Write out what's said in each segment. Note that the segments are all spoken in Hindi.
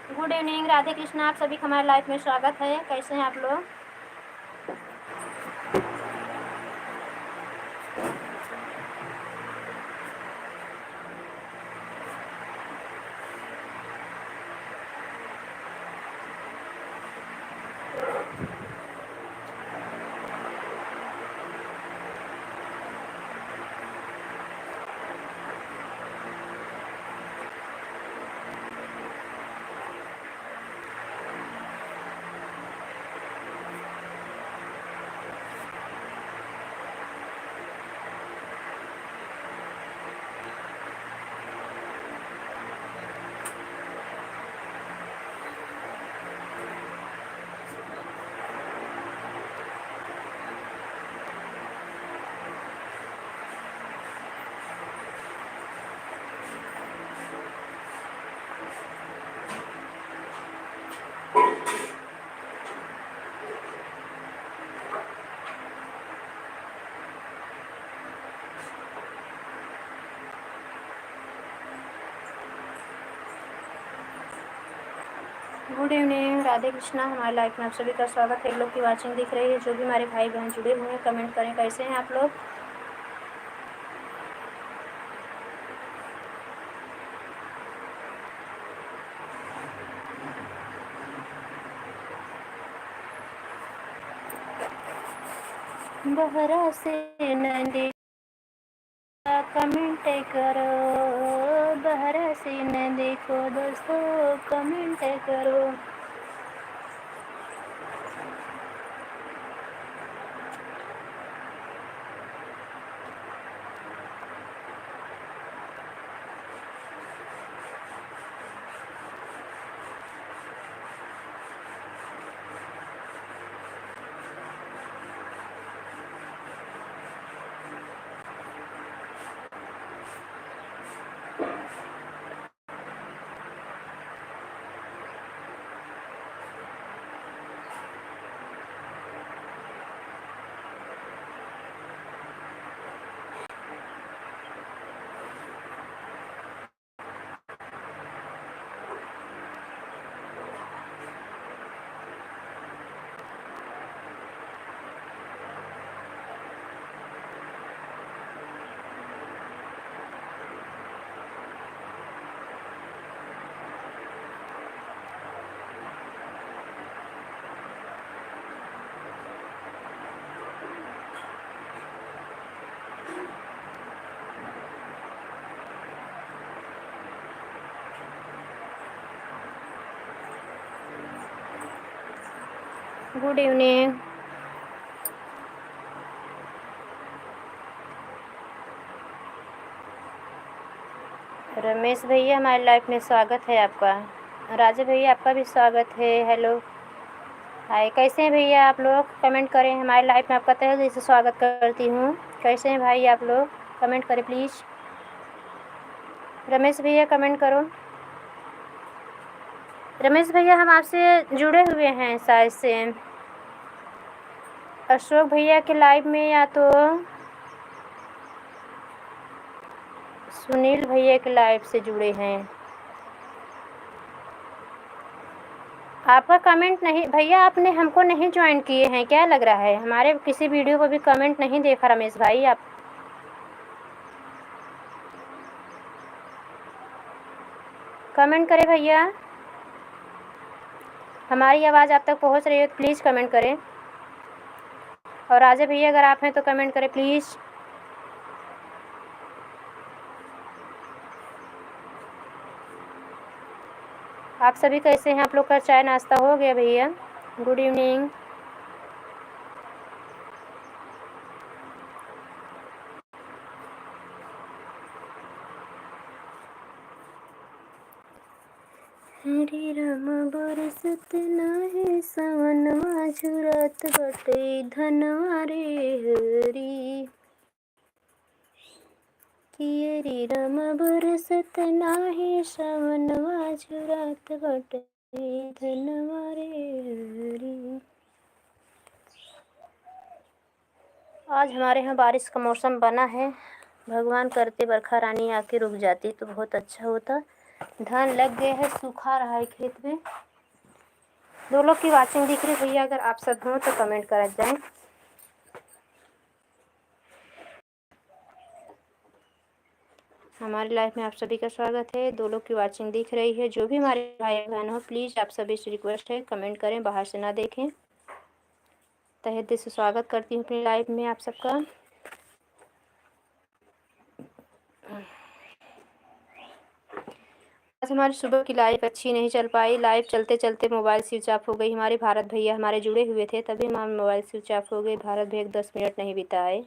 Good evening, Radhe Krishna. आप सभी का हमारे लाइफ में स्वागत है। कैसे हैं आप लोग? Good evening, Radhe Krishna. हमारे लाइफ में आप सभी का स्वागत है। लोग की वाचिंग दिख रही है। जो भी हमारे भाई बहन जुड़े हुए हैं, कमेंट करें कैसे हैं आप लोग। बहरा से नदी कमेंट करो, बहरा से न देखो दोस्तों, कमेंट करो। Good evening. रमेश भैया, हमारी लाइफ में स्वागत है आपका। राजे भैया, आपका भी स्वागत है। हेलो, हाय। कैसे हैं भैया आप लोग? कमेंट करें। हमारी लाइफ में आपका तहे दिल से स्वागत करती हूँ। कैसे हैं भाई आप लोग? कमेंट करें प्लीज़। रमेश भैया कमेंट करो। रमेश भैया, हम आपसे जुड़े हुए हैं शायद से अशोक भैया के लाइव में, या तो सुनील भैया के लाइव से जुड़े हैं। आपका कमेंट नहीं भैया, आपने हमको नहीं ज्वाइन किए हैं क्या? लग रहा है हमारे किसी वीडियो को भी कमेंट नहीं देखा रमेश भाई। आप कमेंट करें भैया। हमारी आवाज़ आप तक पहुंच रही हो तो प्लीज़ कमेंट करें। और राजे भैया, अगर आप हैं तो कमेंट करें प्लीज़। आप सभी कैसे हैं? आप लोग का चाय नाश्ता हो गया भैया? Good evening. हरे राम बरसत नाहे सवनवा, झुरत बटे धनवा रे हरी। कियरी राम बरसत नाहे सवनवा, झुरत बटे धनवा रे हरी। आज हमारे यहाँ बारिश का मौसम बना है। भगवान करते बरखा रानी आके रुक जाती तो बहुत अच्छा होता। धान लग गए हैं, सूखा रहा है खेत में। 2 लोग की वाचिंग दिख रही है भैया, अगर आप सब हो तो कमेंट कर जाएं। हमारी लाइफ में आप सभी का स्वागत है। 2 लोग की वाचिंग दिख रही है। जो भी हमारे भाई बहन हो, प्लीज़ आप सभी से रिक्वेस्ट है कमेंट करें, बाहर से ना देखें। तहे दिल से स्वागत करती हूँ अपनी लाइफ में आप सबका। आज हमारी सुबह की लाइव अच्छी नहीं चल पाई। लाइव चलते चलते मोबाइल स्विच ऑफ हो गई। हमारे भारत भैया हमारे जुड़े हुए थे, तभी हमारे मोबाइल स्विच ऑफ हो गए। भारत भैया 10 मिनट नहीं बिताए।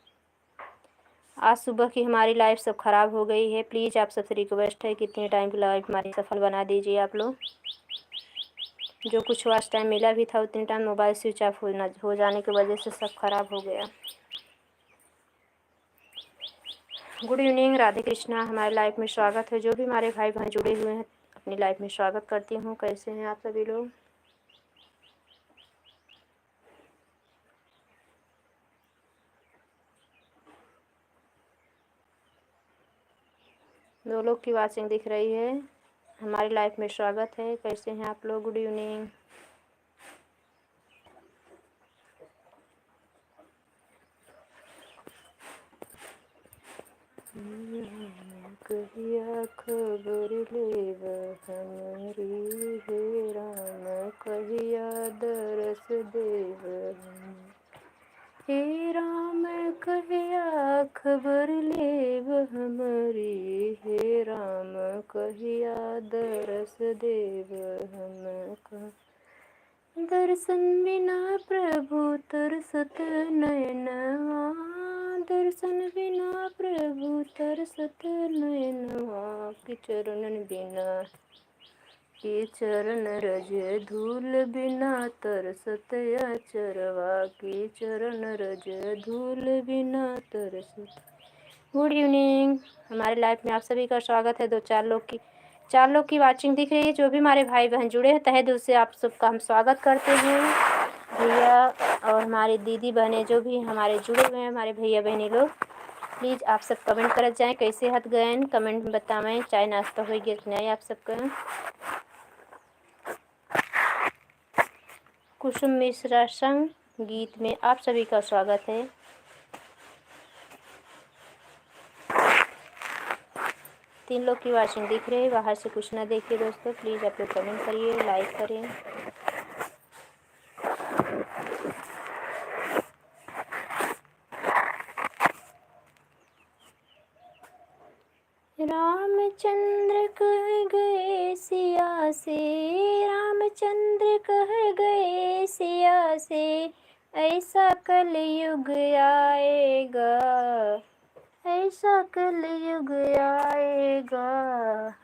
आज सुबह की हमारी लाइफ सब ख़राब हो गई है। प्लीज़ आप सबसे रिक्वेस्ट है कि इतने टाइम की लाइफ हमारी सफल बना दीजिए आप लोग। जो कुछ वॉच टाइम मिला भी था उतने टाइम मोबाइल स्विच ऑफ हो जाने की वजह से सब खराब हो गया। Good evening, Radhe Krishna. हमारे लाइफ में स्वागत है। जो भी हमारे भाई बहन जुड़े हुए हैं अपनी लाइफ में स्वागत करती हूँ। कैसे हैं आप सभी लोग? दो लोग की वाचिंग दिख रही है। हमारी लाइफ में स्वागत है। कैसे हैं आप लोग? Good evening. कहिया खबर लेब हमरी हे राम, कहिया दरस देव हे राम, कहिया खबर लेब हमरी हे राम, कहिया दरस देव हमका। दर्शन बिना प्रभु तरसत नयनवा, दर्शन बिना प्रभु तरसत नयनवा, कि चरणन बिना, कि चरण रज धूल बिना तरसत अचरवा, कि चरण रज धूल बिना तरसत। Good evening. हमारे लाइफ में आप सभी का स्वागत है। 4 लोग की वाचिंग दिख रही है। जो भी हमारे भाई बहन जुड़े हैं तहे दिल से आप सबका हम स्वागत करते हैं। भैया और हमारी दीदी बहनें जो भी हमारे जुड़े हुए हैं, हमारे भैया बहनी लोग, प्लीज़ आप सब कमेंट कर जाएं कैसे हद गए। कमेंट में बताएं चाय नाश्ता हो गया कि नहीं आप सबका। कुसुम मिश्रा संग गीत में आप सभी का स्वागत है। तीन लोग की वाचिंग दिख रही है। बाहर से कुछ ना देखिए दोस्तों, प्लीज़ आप लोग कमेंट करिए, लाइक करें। रामचंद्र कह गए सिया से, रामचंद्र कह गए सिया से, ऐसा कलयुग आएगा, ऐसा कलयुग आएगा,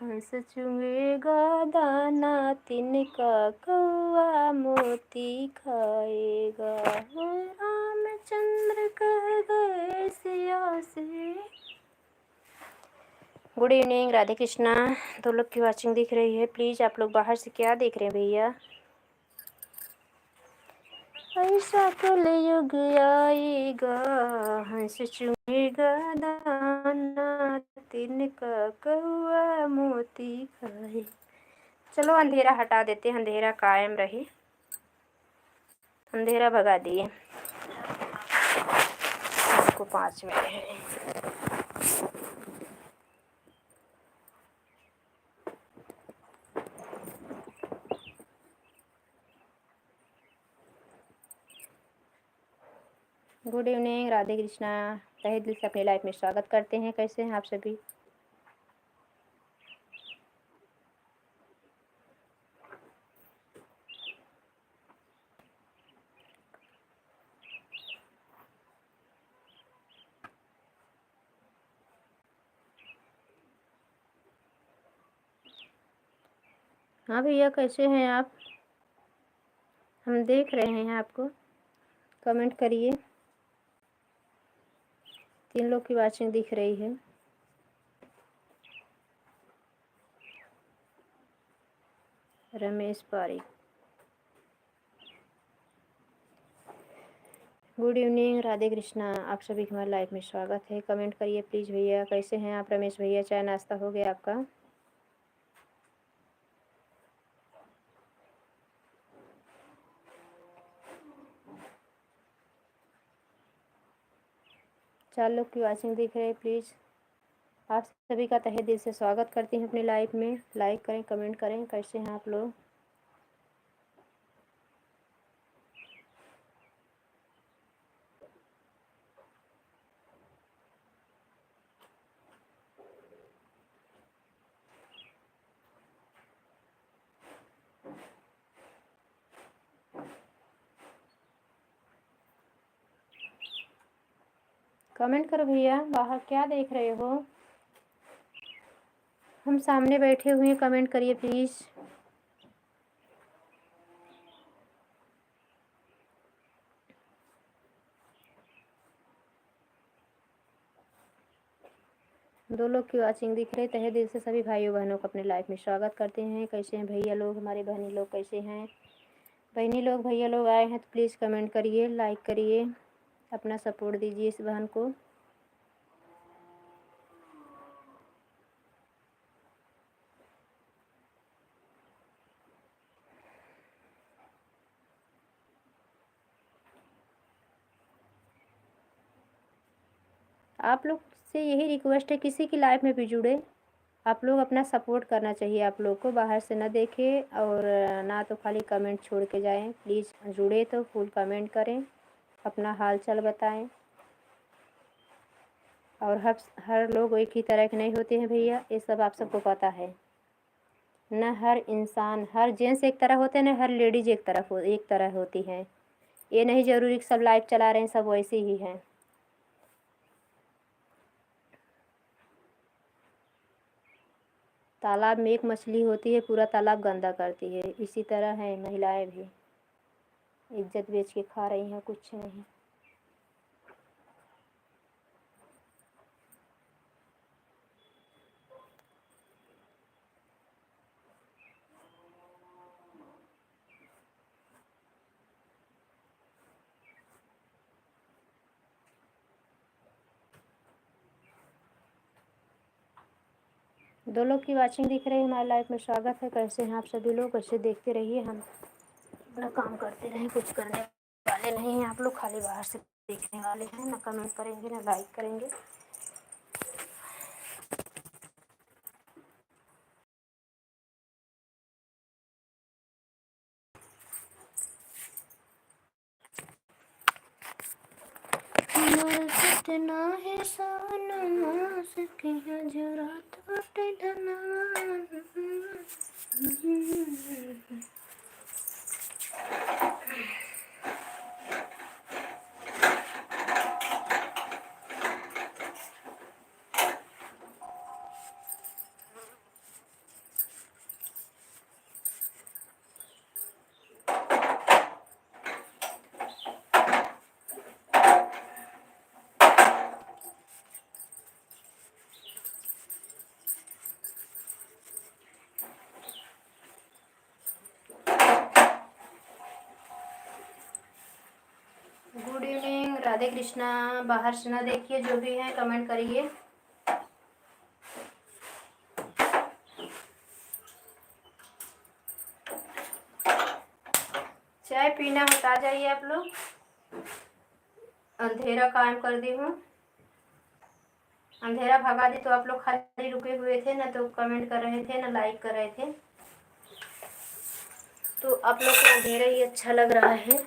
हंस चुंगेगा दाना तिनका, कौआ मोती खाएगा। रामचंद्र कह गए सिया से। Good evening, Radhe Krishna. 2 लोग की वाचिंग दिख रही है। प्लीज़ आप लोग बाहर से क्या देख रहे हैं भैया? ऐसा कलयुग आएगा, हंस चुमेगा दाना तिनका, कौआ मोती खाए। चलो अंधेरा हटा देते, अंधेरा कायम रहे। अंधेरा भगा दिए। आपको 5 मिनट है। Good evening, Radhe Krishna. तहे दिल से अपनी लाइफ में स्वागत करते हैं। कैसे हैं आप सभी? हाँ भैया, कैसे हैं आप? हम देख रहे हैं आपको, कमेंट करिए। 3 लोग की वाचिंग दिख रही है। रमेश पारिक। Good evening, Radhe Krishna. आप सभी का हमारी लाइफ में स्वागत है। कमेंट करिए प्लीज़ भैया। कैसे हैं आप रमेश भैया? चाय नाश्ता हो गया आपका? 4 लोग की वॉचिंग दिख रही है। प्लीज़ आप सभी का तहे दिल से स्वागत करती हूँ अपनी लाइव में। लाइक करें, कमेंट करें, कैसे हैं आप लोग। कमेंट करो भैया, बाहर क्या देख रहे हो। हम सामने बैठे हुए हैं, कमेंट करिए प्लीज़। दो लोग की वॉचिंग दिख रही है। तहे दिल से सभी भाइयों बहनों को अपने लाइफ में स्वागत करते हैं। कैसे हैं भैया लोग, हमारे बहनी लोग कैसे हैं। बहनी लोग भैया लोग आए हैं तो प्लीज़ कमेंट करिए, लाइक करिए, अपना सपोर्ट दीजिए इस बहन को। आप लोग से यही रिक्वेस्ट है, किसी की लाइफ में भी जुड़े, आप लोग अपना सपोर्ट करना चाहिए। आप लोग को बाहर से ना देखें और ना तो खाली कमेंट छोड़ के जाएं। प्लीज़ जुड़े तो फुल कमेंट करें, अपना हाल चाल बताएं। और हर लोग एक ही तरह के नहीं होते हैं भैया, ये सब आप सबको पता है न। हर इंसान, हर जेंट्स एक तरह होते हैं, न हर लेडीज एक तरह होती है। ये नहीं ज़रूरी कि सब लाइव चला रहे हैं सब वैसे ही हैं। तालाब में एक मछली होती है, पूरा तालाब गंदा करती है। इसी तरह है महिलाएं भी, इज्जत बेच के खा रही हैं, कुछ नहीं। दो लोग की वाचिंग दिख रही है, हमारी लाइफ में स्वागत है। कैसे हैं आप सभी लोग, कैसे देखते रहिए, हम अपना काम करते रहें। कुछ करने वाले नहीं हैं आप लोग, खाली बाहर से देखने वाले हैं। ना कमेंट करेंगे ना लाइक करेंगे। सतना है साना सके हजरात बाटे धनवान। Good evening, Radhe Krishna. बाहर से ना देखिए, जो भी है कमेंट करिए। चाय पीना बता जाइए आप लोग। अंधेरा कायम कर दी हूँ, अंधेरा भगा दी। तो आप लोग खाली रुके हुए थे ना, तो कमेंट कर रहे थे ना लाइक कर रहे थे। तो आप लोग को अंधेरा ही अच्छा लग रहा है।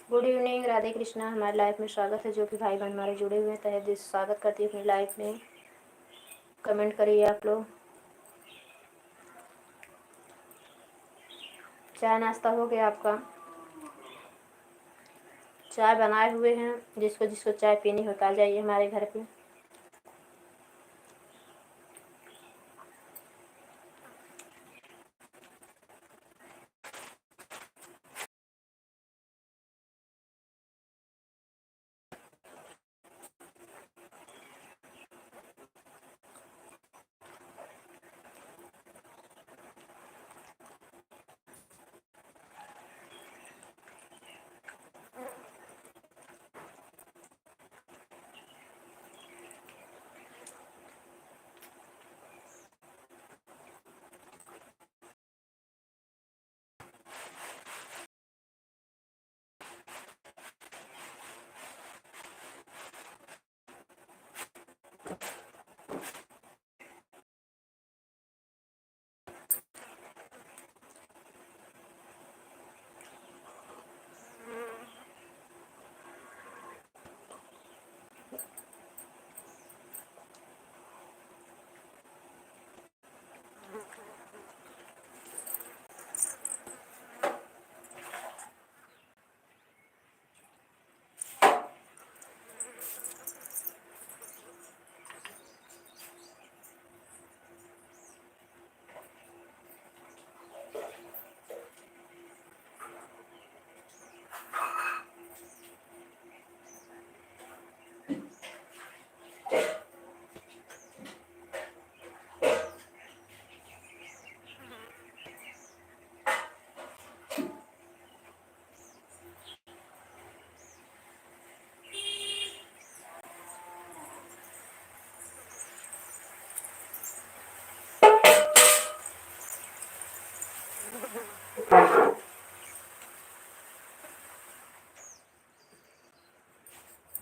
Good evening, Radhe Krishna. हमारे लाइफ में स्वागत है। जो भी भाई बहन हमारे जुड़े हुए हैं तहे दिल से स्वागत करती हूँ अपनी लाइफ में। कमेंट करिए आप लोग। चाय नाश्ता हो गया आपका? चाय बनाए हुए हैं, जिसको जिसको चाय पीनी हो आ जाइए हमारे घर पे।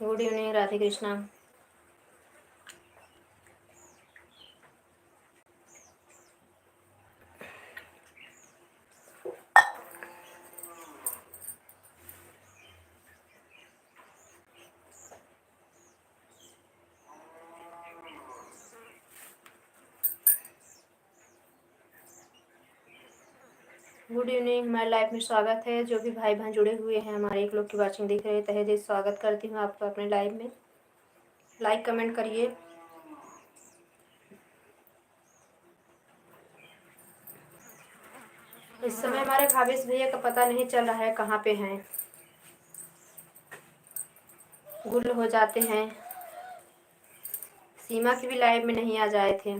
Good evening, Radhe Krishna. Good evening, हमारे लाइफ में स्वागत है। जो भी भाई बहन जुड़े हुए हैं हमारे एक लोग की वाचिंग देख रहे हैं तहे दिल से स्वागत करती हूँ आपको अपने लाइव में। लाइक कमेंट करिए। इस समय हमारे भावेश भैया का पता नहीं चल रहा है कहाँ पे हैं। गुल हो जाते हैं। सीमा की भी लाइव में नहीं आ जाए थे।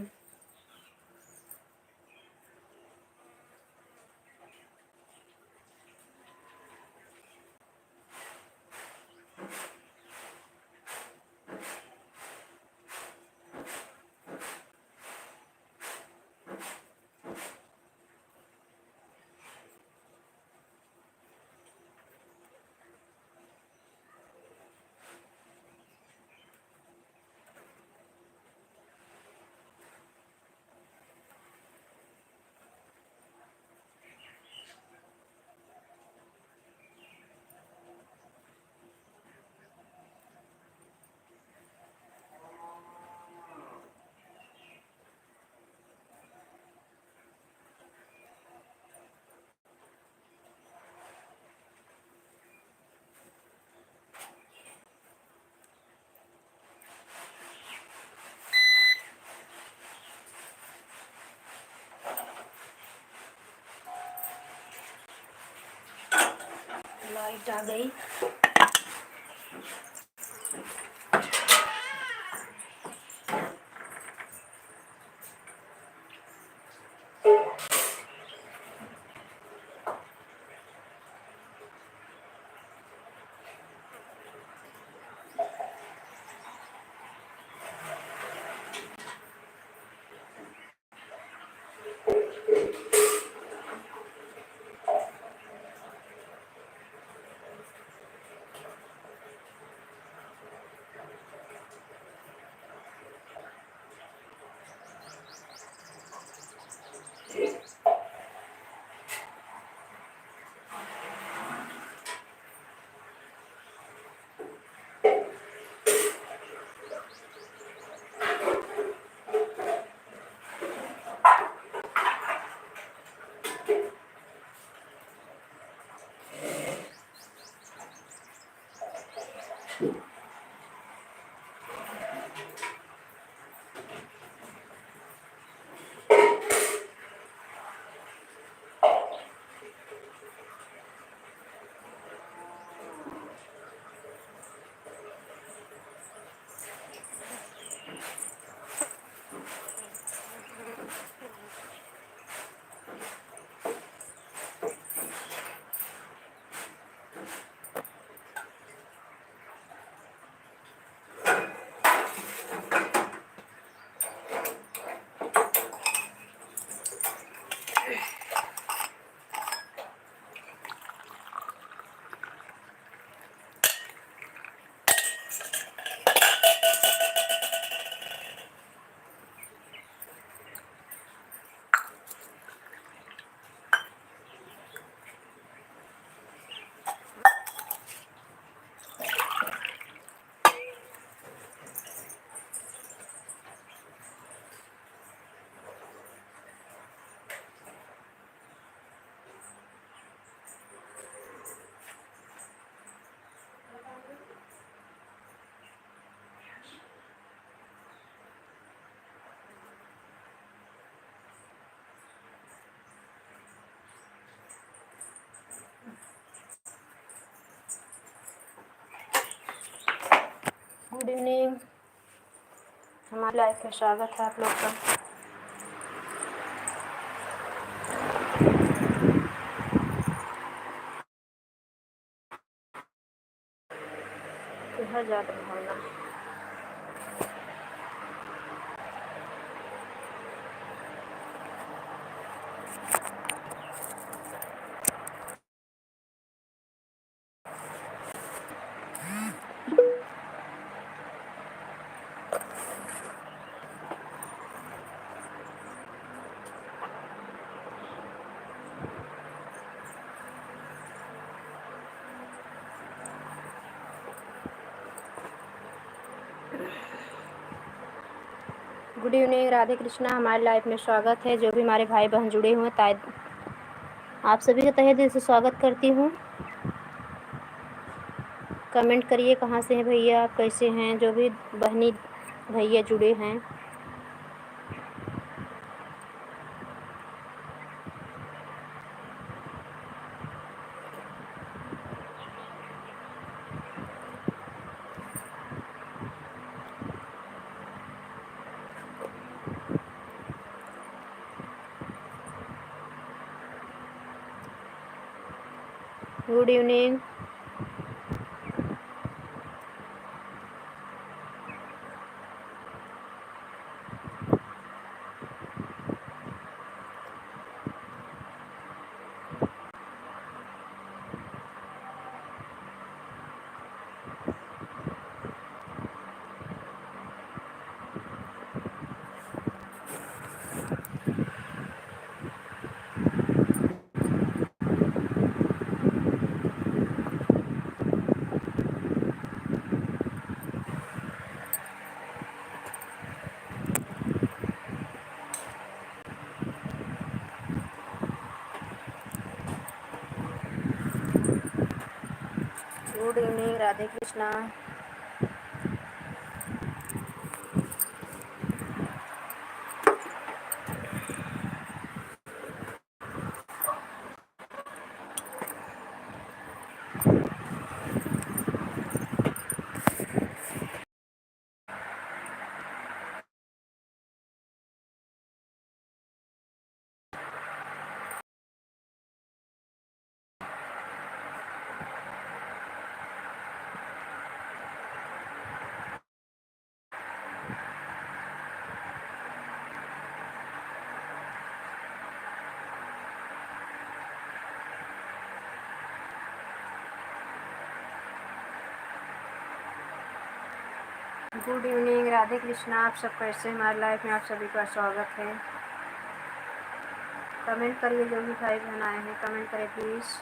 लाइट आ गई। गुड इवनिंग, हमारे लाइव में स्वागत है आप लोग का। इधर ज़्यादा भावना गुड इवनिंग, राधे कृष्णा, हमारे लाइव में स्वागत है। जो भी हमारे भाई बहन जुड़े हुए हैं, आप सभी का तहे दिल से स्वागत करती हूँ। कमेंट करिए कहाँ से हैं भैया, आप कैसे हैं। जो भी बहनी भैया जुड़े हैं, good evening. Good evening, Radhe Krishna. Good evening, Radhe Krishna. आप सब कैसे, हमारे लाइफ में आप सभी का स्वागत है। कमेंट करिए, जो भी भाई बहन आए हैं कमेंट करें प्लीज़।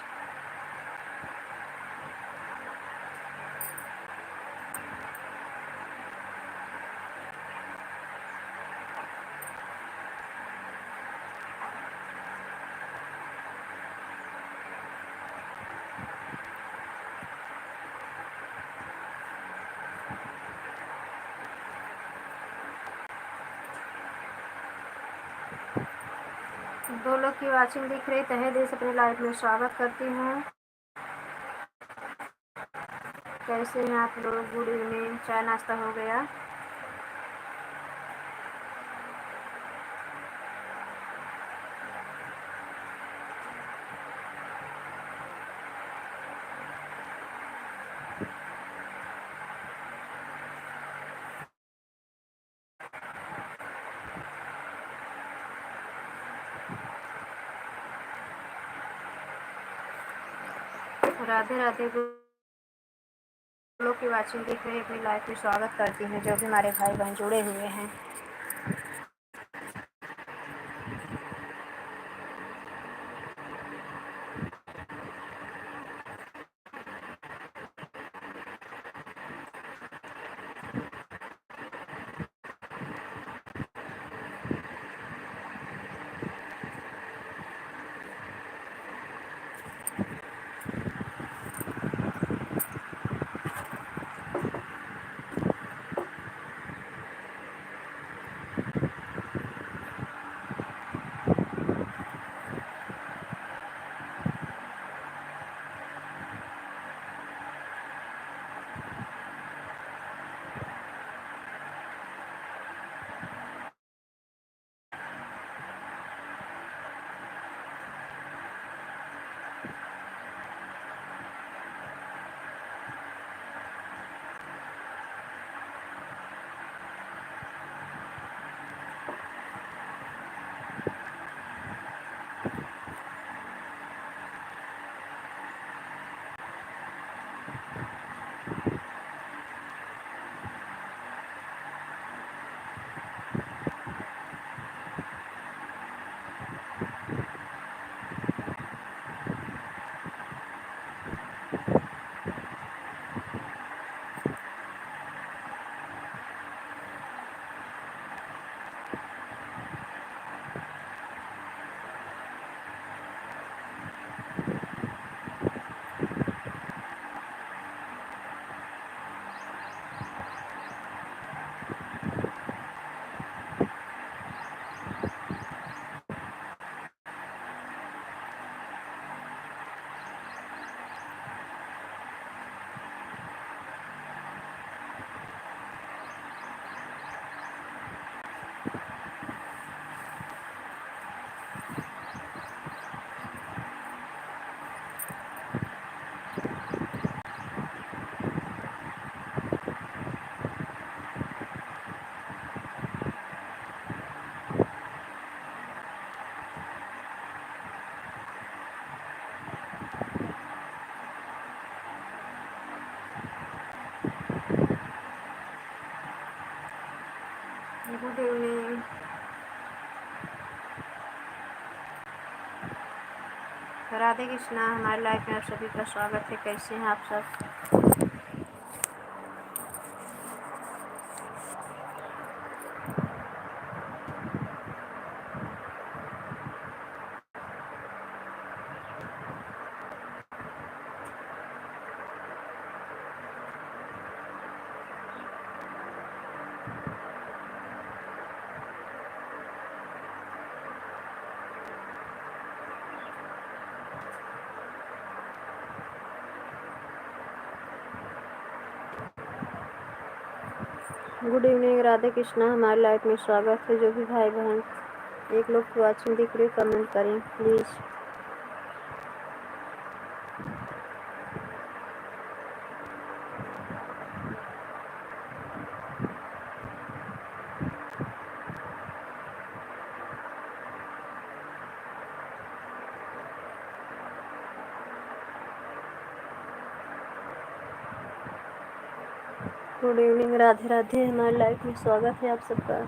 दो लोग की वाचिंग दिख रही, तहे दिल से अपने लाइव में स्वागत करती हूँ। कैसे हैं आप लोग? Good evening. चाय नाश्ता हो गया? राधे राधे। लोग की वाचिंग दिख रही है, अपनी लाइव में स्वागत करती हूँ जो भी हमारे भाई बहन जुड़े हुए हैं। Good evening. राधे कृष्णा। हमारे लाइफ में आप सभी का स्वागत है। कैसे हैं आप सब? Good evening. राधे कृष्णा। हमारे लाइफ में स्वागत है। जो भी भाई बहन एक लोग की वाचिंग दिख रही, कमेंट करें please. Good evening. Radhe Radhe. हमारे लाइफ में स्वागत है आप सबका।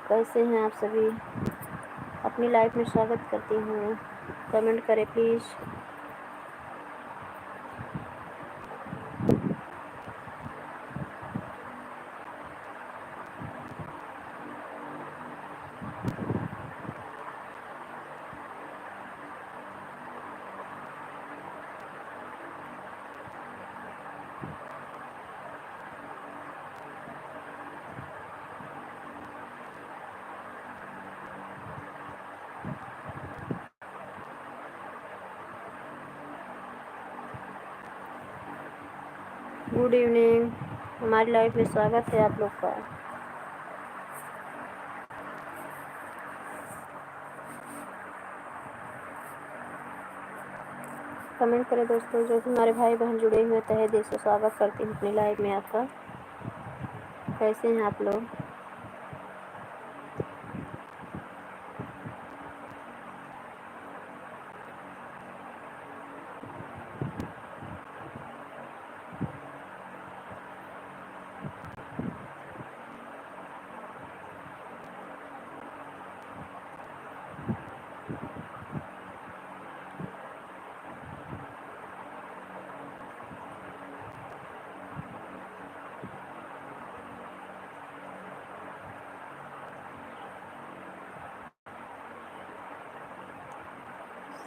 कैसे हैं आप सभी? अपनी लाइफ में स्वागत करती हूँ। कमेंट करें प्लीज़। गुड इवनिंग, हमारी लाइफ में स्वागत है आप लोग का। कमेंट करें दोस्तों, जो भी हमारे भाई बहन जुड़े हुए तहे दिल से स्वागत करती हूँ अपनी लाइफ में आपका। कैसे हैं आप लोग?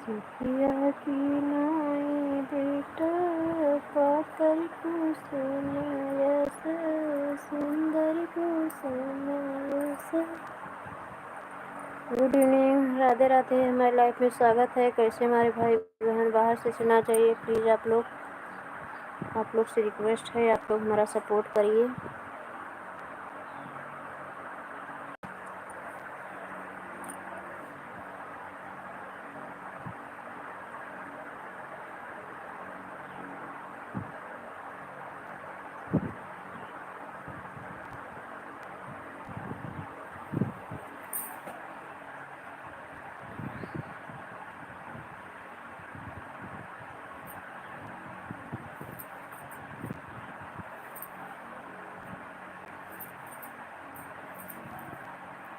सुखिया की नाई बेटा पातर को सुनायस, सुंदर को सुनायस। गुड इवनिंग, राधे राधे, हमारी लाइफ में स्वागत है। कैसे हमारे भाई बहन बाहर से सुनना चाहिए प्लीज़ आप लोग से रिक्वेस्ट है, आप लोग हमारा सपोर्ट करिए।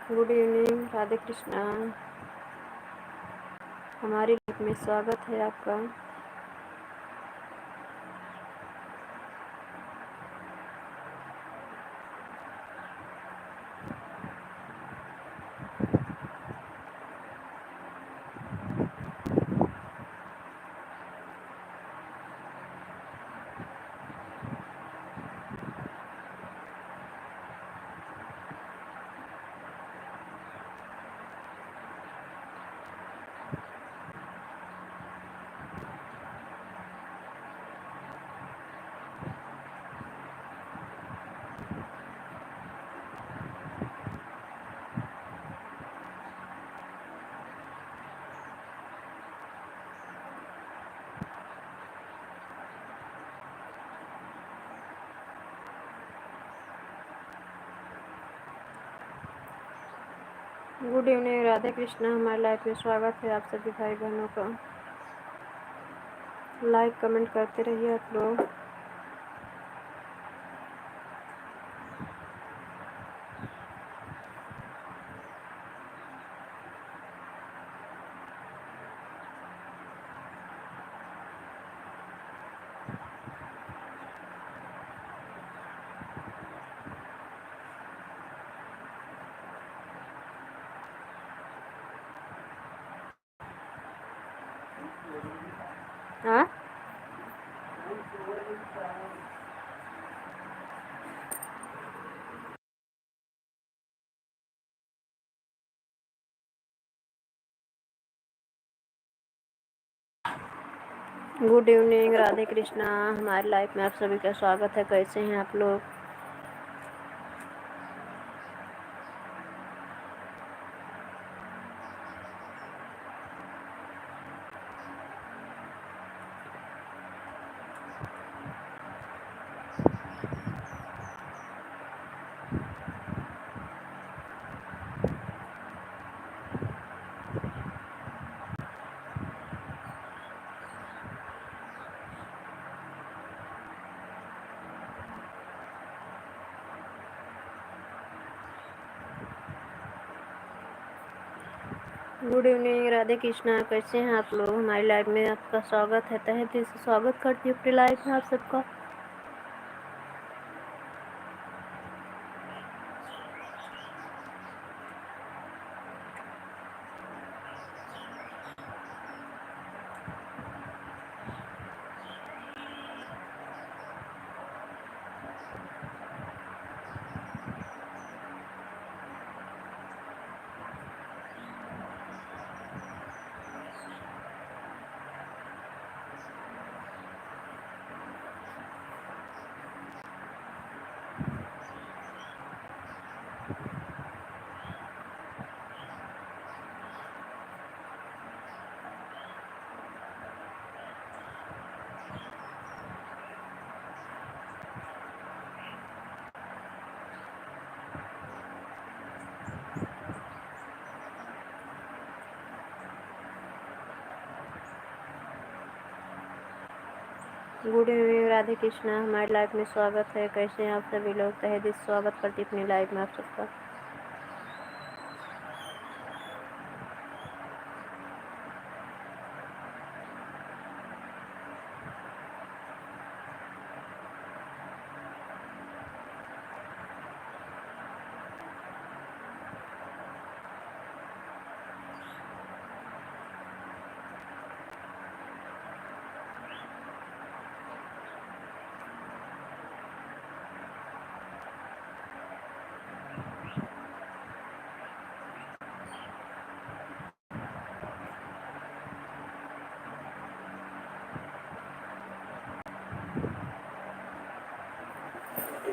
गुड इवनिंग, राधे कृष्णा, हमारी लाइफ में स्वागत है आपका। गुड इवनिंग, राधे कृष्णा, हमारी लाइफ में स्वागत है आप सभी भाई बहनों का। लाइक कमेंट करते रहिए आप लोग। हाँ, गुड इवनिंग, राधे कृष्णा, हमारी लाइफ में आप सभी का स्वागत है। कैसे हैं आप लोग? गुड इवनिंग, राधे कृष्णा, कैसे हैं आप लोग? हमारी लाइफ में आपका स्वागत है, तहे दिल से स्वागत करती हूँ अपनी लाइफ में आप सबका। गुड इवनिंग राधे कृष्णा, हमारे लाइफ में स्वागत है। कैसे हैं आप सभी लोग? तहे दिल से स्वागत करती अपनी लाइफ में आप सबका।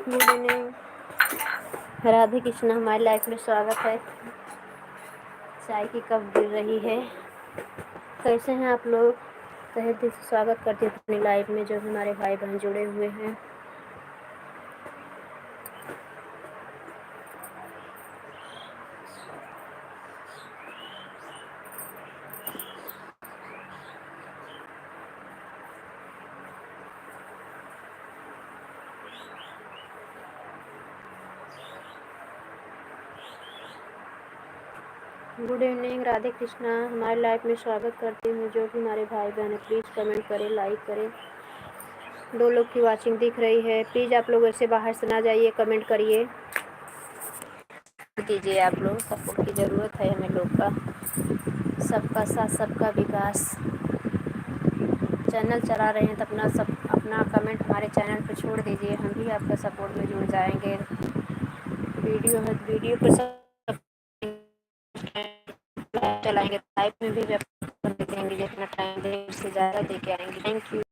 गुड इवनिंग राधे कृष्णा, हमारी लाइफ में स्वागत है। चाय की कप गिर रही है। कैसे हैं आप लोग? तहे दिल से स्वागत करती हूँ अपनी लाइफ में, जो भी हमारे भाई बहन जुड़े हुए हैं। गुड इवनिंग राधे कृष्णा, हमारी लाइफ में स्वागत करती हूँ। जो भी हमारे भाई बहन है प्लीज़ कमेंट करें, लाइक करें। 2 लोग की वाचिंग दिख रही है। प्लीज़ आप लोग ऐसे बाहर से ना जाइए, कमेंट करिए, कीजिए। आप लोग सपोर्ट की ज़रूरत है हमें लोग का। सबका साथ सबका विकास। चैनल चला रहे हैं तो अपना कमेंट हमारे चैनल पर छोड़ दीजिए, हम भी आपका सपोर्ट में जुड़ जाएंगे। वीडियो पर सब चलाएंगे, लाइव में भी देखेंगे, जितना टाइम देंगे उससे ज़्यादा दे के आएंगे। Thank you.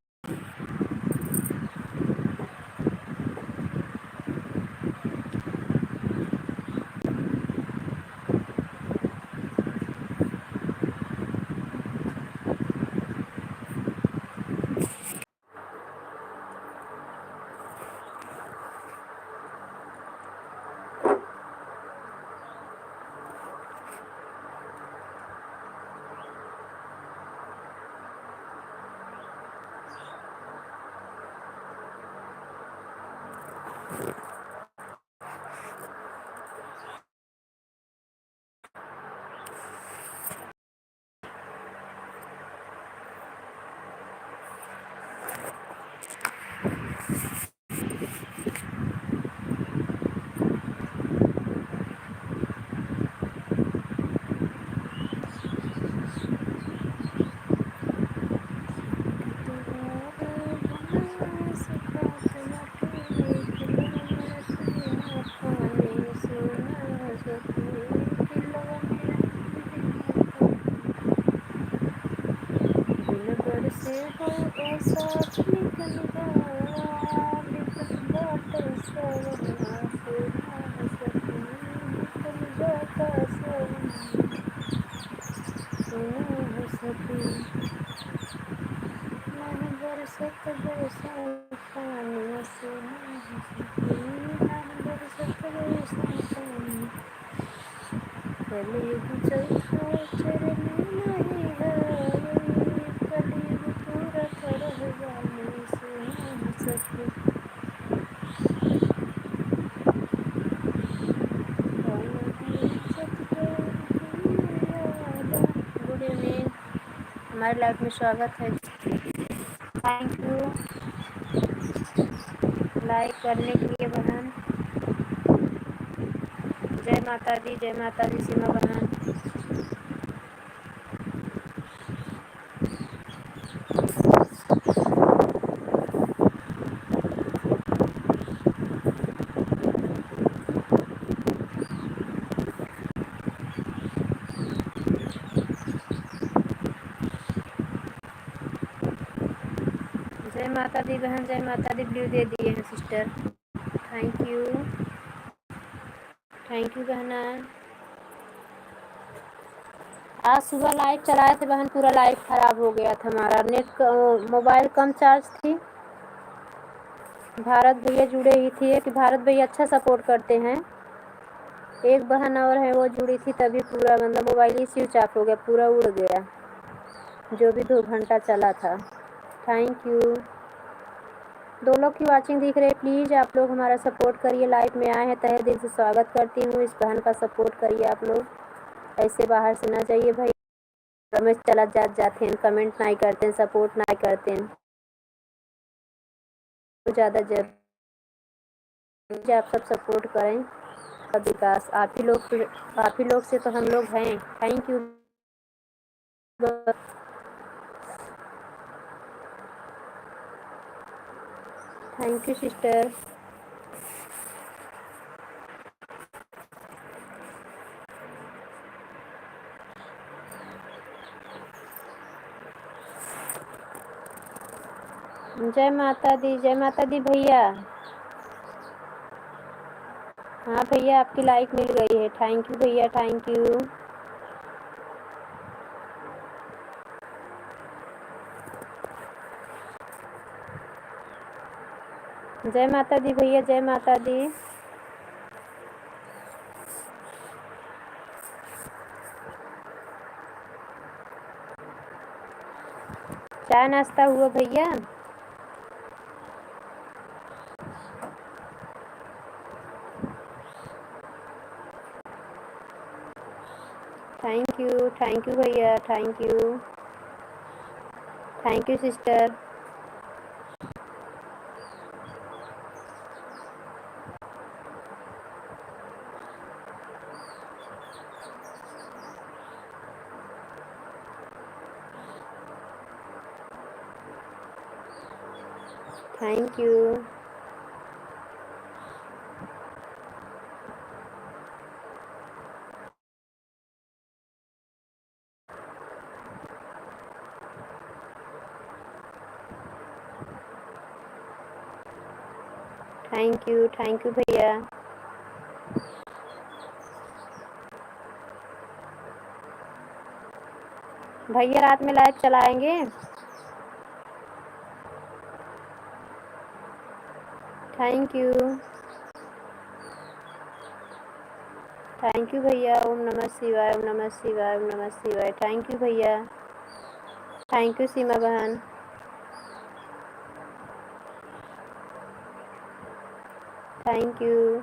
गुड इवनिंग, हमारी लाइफ में स्वागत है। थैंक यू लाइक करने के लिए बहन। जय माता दी सीमा बहन। जय माता दी बहन, जय माता दी। ब्लू दे दिए हैं सिस्टर, थैंक यू बहना। आज सुबह लाइव चलाए थे बहन, पूरा लाइव ख़राब हो गया था हमारा। मोबाइल कम चार्ज थी। भारत भैया जुड़े ही थी कि भारत भैया अच्छा सपोर्ट करते हैं। एक बहन और है वो जुड़ी थी, तभी पूरा मतलब मोबाइल ही स्विच ऑफ हो गया, पूरा उड़ गया जो भी 2 घंटा चला था। Thank you. 2 लोग की वाचिंग दिख रही है, प्लीज़ आप लोग हमारा सपोर्ट करिए। लाइव में आए हैं, तहे दिल से स्वागत करती हूँ। इस बहन का सपोर्ट करिए आप लोग, ऐसे बाहर से ना जाइए भाई। रमेश चला जाते हैं, कमेंट नहीं करते हैं, सपोर्ट नहीं करते हैं, तो ज़्यादा जरूरी आप सब सपोर्ट करें। का विकास आप ही लोग से तो हम लोग हैं। Thank you. Thank you sister. जय माता दी भैया। हाँ भैया, आपकी लाइक मिल गई है। थैंक यू भैया, थैंक यू। जय माता दी भैया, जय माता दी। चाय नाश्ता हुआ भैया? थैंक यू भैया, thank you sister. Thank you. Thank you भैया। भैया रात में लाइव चलाएंगे। थैंक यू भैया। ओम नमः शिवाय, ओम नमः शिवाय, ओम नमः शिवाय। थैंक यू भैया, थैंक यू सीमा बहन। Thank you.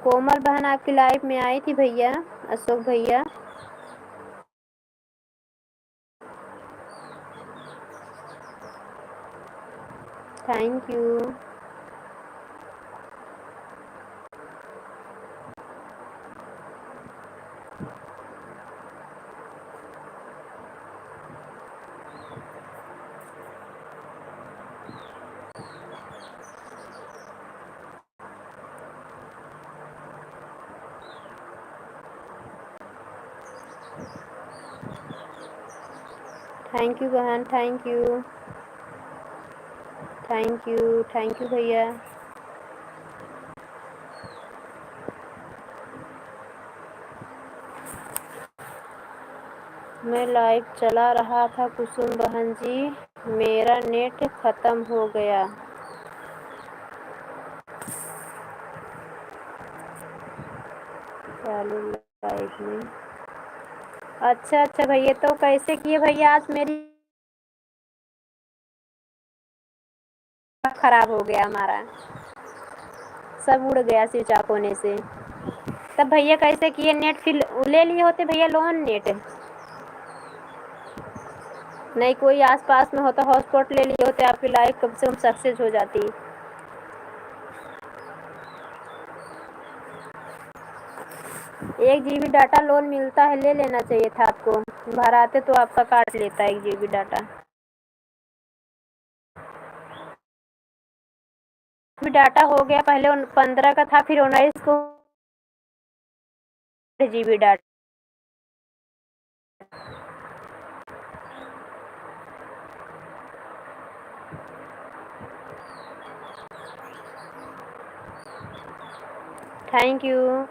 कोमल बहन आपकी लाइव में आई थी भैया, अशोक भैया। Thank you. थैंक यू बहन, थैंक यू भैया। मैं लाइव चला रहा था कुसुम बहन जी, मेरा नेट ख़त्म हो गया। चालू लाइव में। अच्छा भैया, तो कैसे किए भैया? आज मेरी खराब हो गया, हमारा सब उड़ गया स्विच ऑफ होने से। तब भैया कैसे किए? नेट फिर ले लिए होते भैया लोन नेट? नहीं, कोई आसपास में होता हॉटस्पॉट ले लिए होते, आपकी लाइफ कम से कम सक्सेस हो जाती। 1 GB डाटा लोन मिलता है, ले लेना चाहिए था आपको। भराते तो आपका काट लेता है 1 GB डाटा। भी डाटा हो गया, पहले 15 का था, फिर 19 को GB डाटा। Thank you.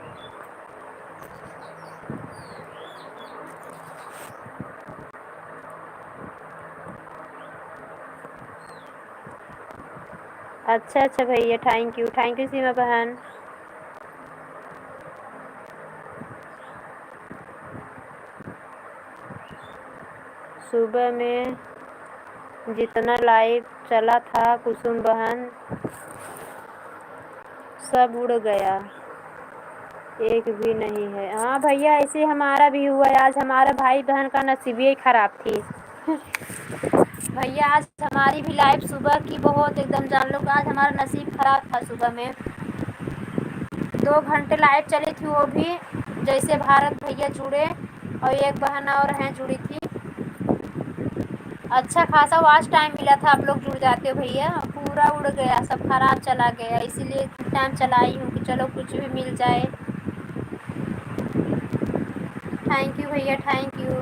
अच्छा भैया, थैंक यू सीमा बहन। सुबह में जितना लाइव चला था कुसुम बहन सब उड़ गया, एक भी नहीं है। हाँ भैया, ऐसे हमारा भी हुआ है। आज हमारा भाई बहन का नसीब ही खराब थी। भैया आज हमारी भी लाइव सुबह की बहुत एकदम जान लो, आज हमारा नसीब खराब था। सुबह में 2 घंटे लाइव चली थी, वो भी जैसे भारत भैया जुड़े और एक बहन और हैं जुड़ी थी। अच्छा खासा वॉच टाइम मिला था। आप लोग जुड़ जाते हो भैया, पूरा उड़ गया, सब खराब चला गया। इसीलिए टाइम चलाई हूँ कि चलो कुछ भी मिल जाए। थैंक यू भैया, थैंक यू।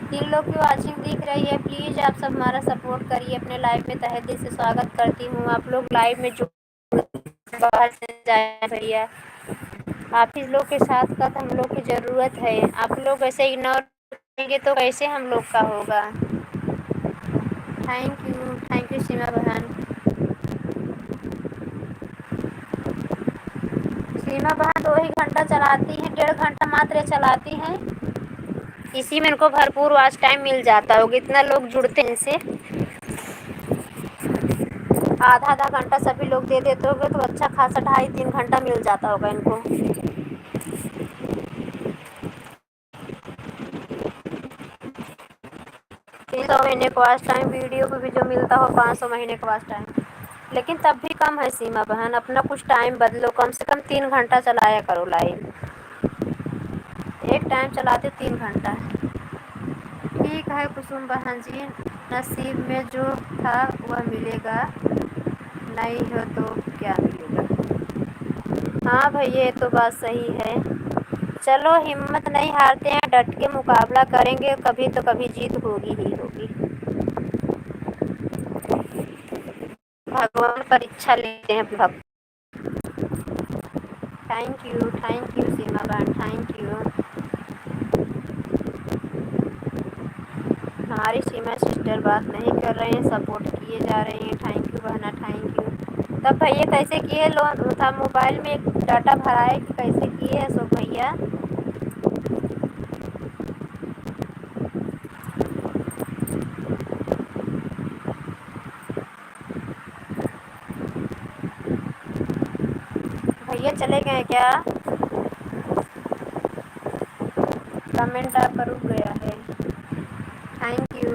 3 लोग की वॉचिंग दिख रही है। प्लीज़ आप सब हमारा सपोर्ट करिए। अपने लाइव में तहे दिल से स्वागत करती हूँ। आप लोग लाइव में जुड़ बाहर जाए भैया, आप ही लोग के साथ का हम लोग की ज़रूरत है। आप लोग ऐसे इग्नोर करेंगे तो कैसे हम लोग का होगा। थैंक यू सीमा बहन। सीमा बहन 2 ही घंटा चलाती हैं, 1.5 घंटा मात्र चलाती हैं। इसी में इनको भरपूर वॉच टाइम मिल जाता होगा। इतना लोग जुड़ते हैं इनसे, आधा आधा घंटा सभी लोग दे देते होंगे तो अच्छा खासा 2.5-3 घंटा मिल जाता होगा इनको। 300 महीने का वॉच टाइम, वीडियो पे भी जो मिलता हो 500 महीने का वॉच टाइम, लेकिन तब भी कम है सीमा बहन। अपना कुछ टाइम बदलो, कम से कम 3 घंटा चलाया करो लाइव। एक टाइम चलाते 3 घंटा। ठीक है कुसुम बहन जी, नसीब में जो था वह मिलेगा, नहीं हो तो क्या मिलेगा। हाँ भैया, ये तो बात सही है। चलो हिम्मत नहीं हारते हैं, डट के मुकाबला करेंगे, कभी तो कभी जीत होगी ही होगी। भगवान परीक्षा लेते हैं भक्त। थैंक यू सीमा बहन, थैंक यू। हमारी सीमा सिस्टर बात नहीं कर रहे हैं, सपोर्ट किए जा रहे हैं। थैंक यू बहना, थैंक यू। तब भैया कैसे किए लोन था मोबाइल में डाटा भराए कि कैसे किए अशोक भैया? भैया चले गए क्या? कमेंट आपका रुक गया है। थैंक यू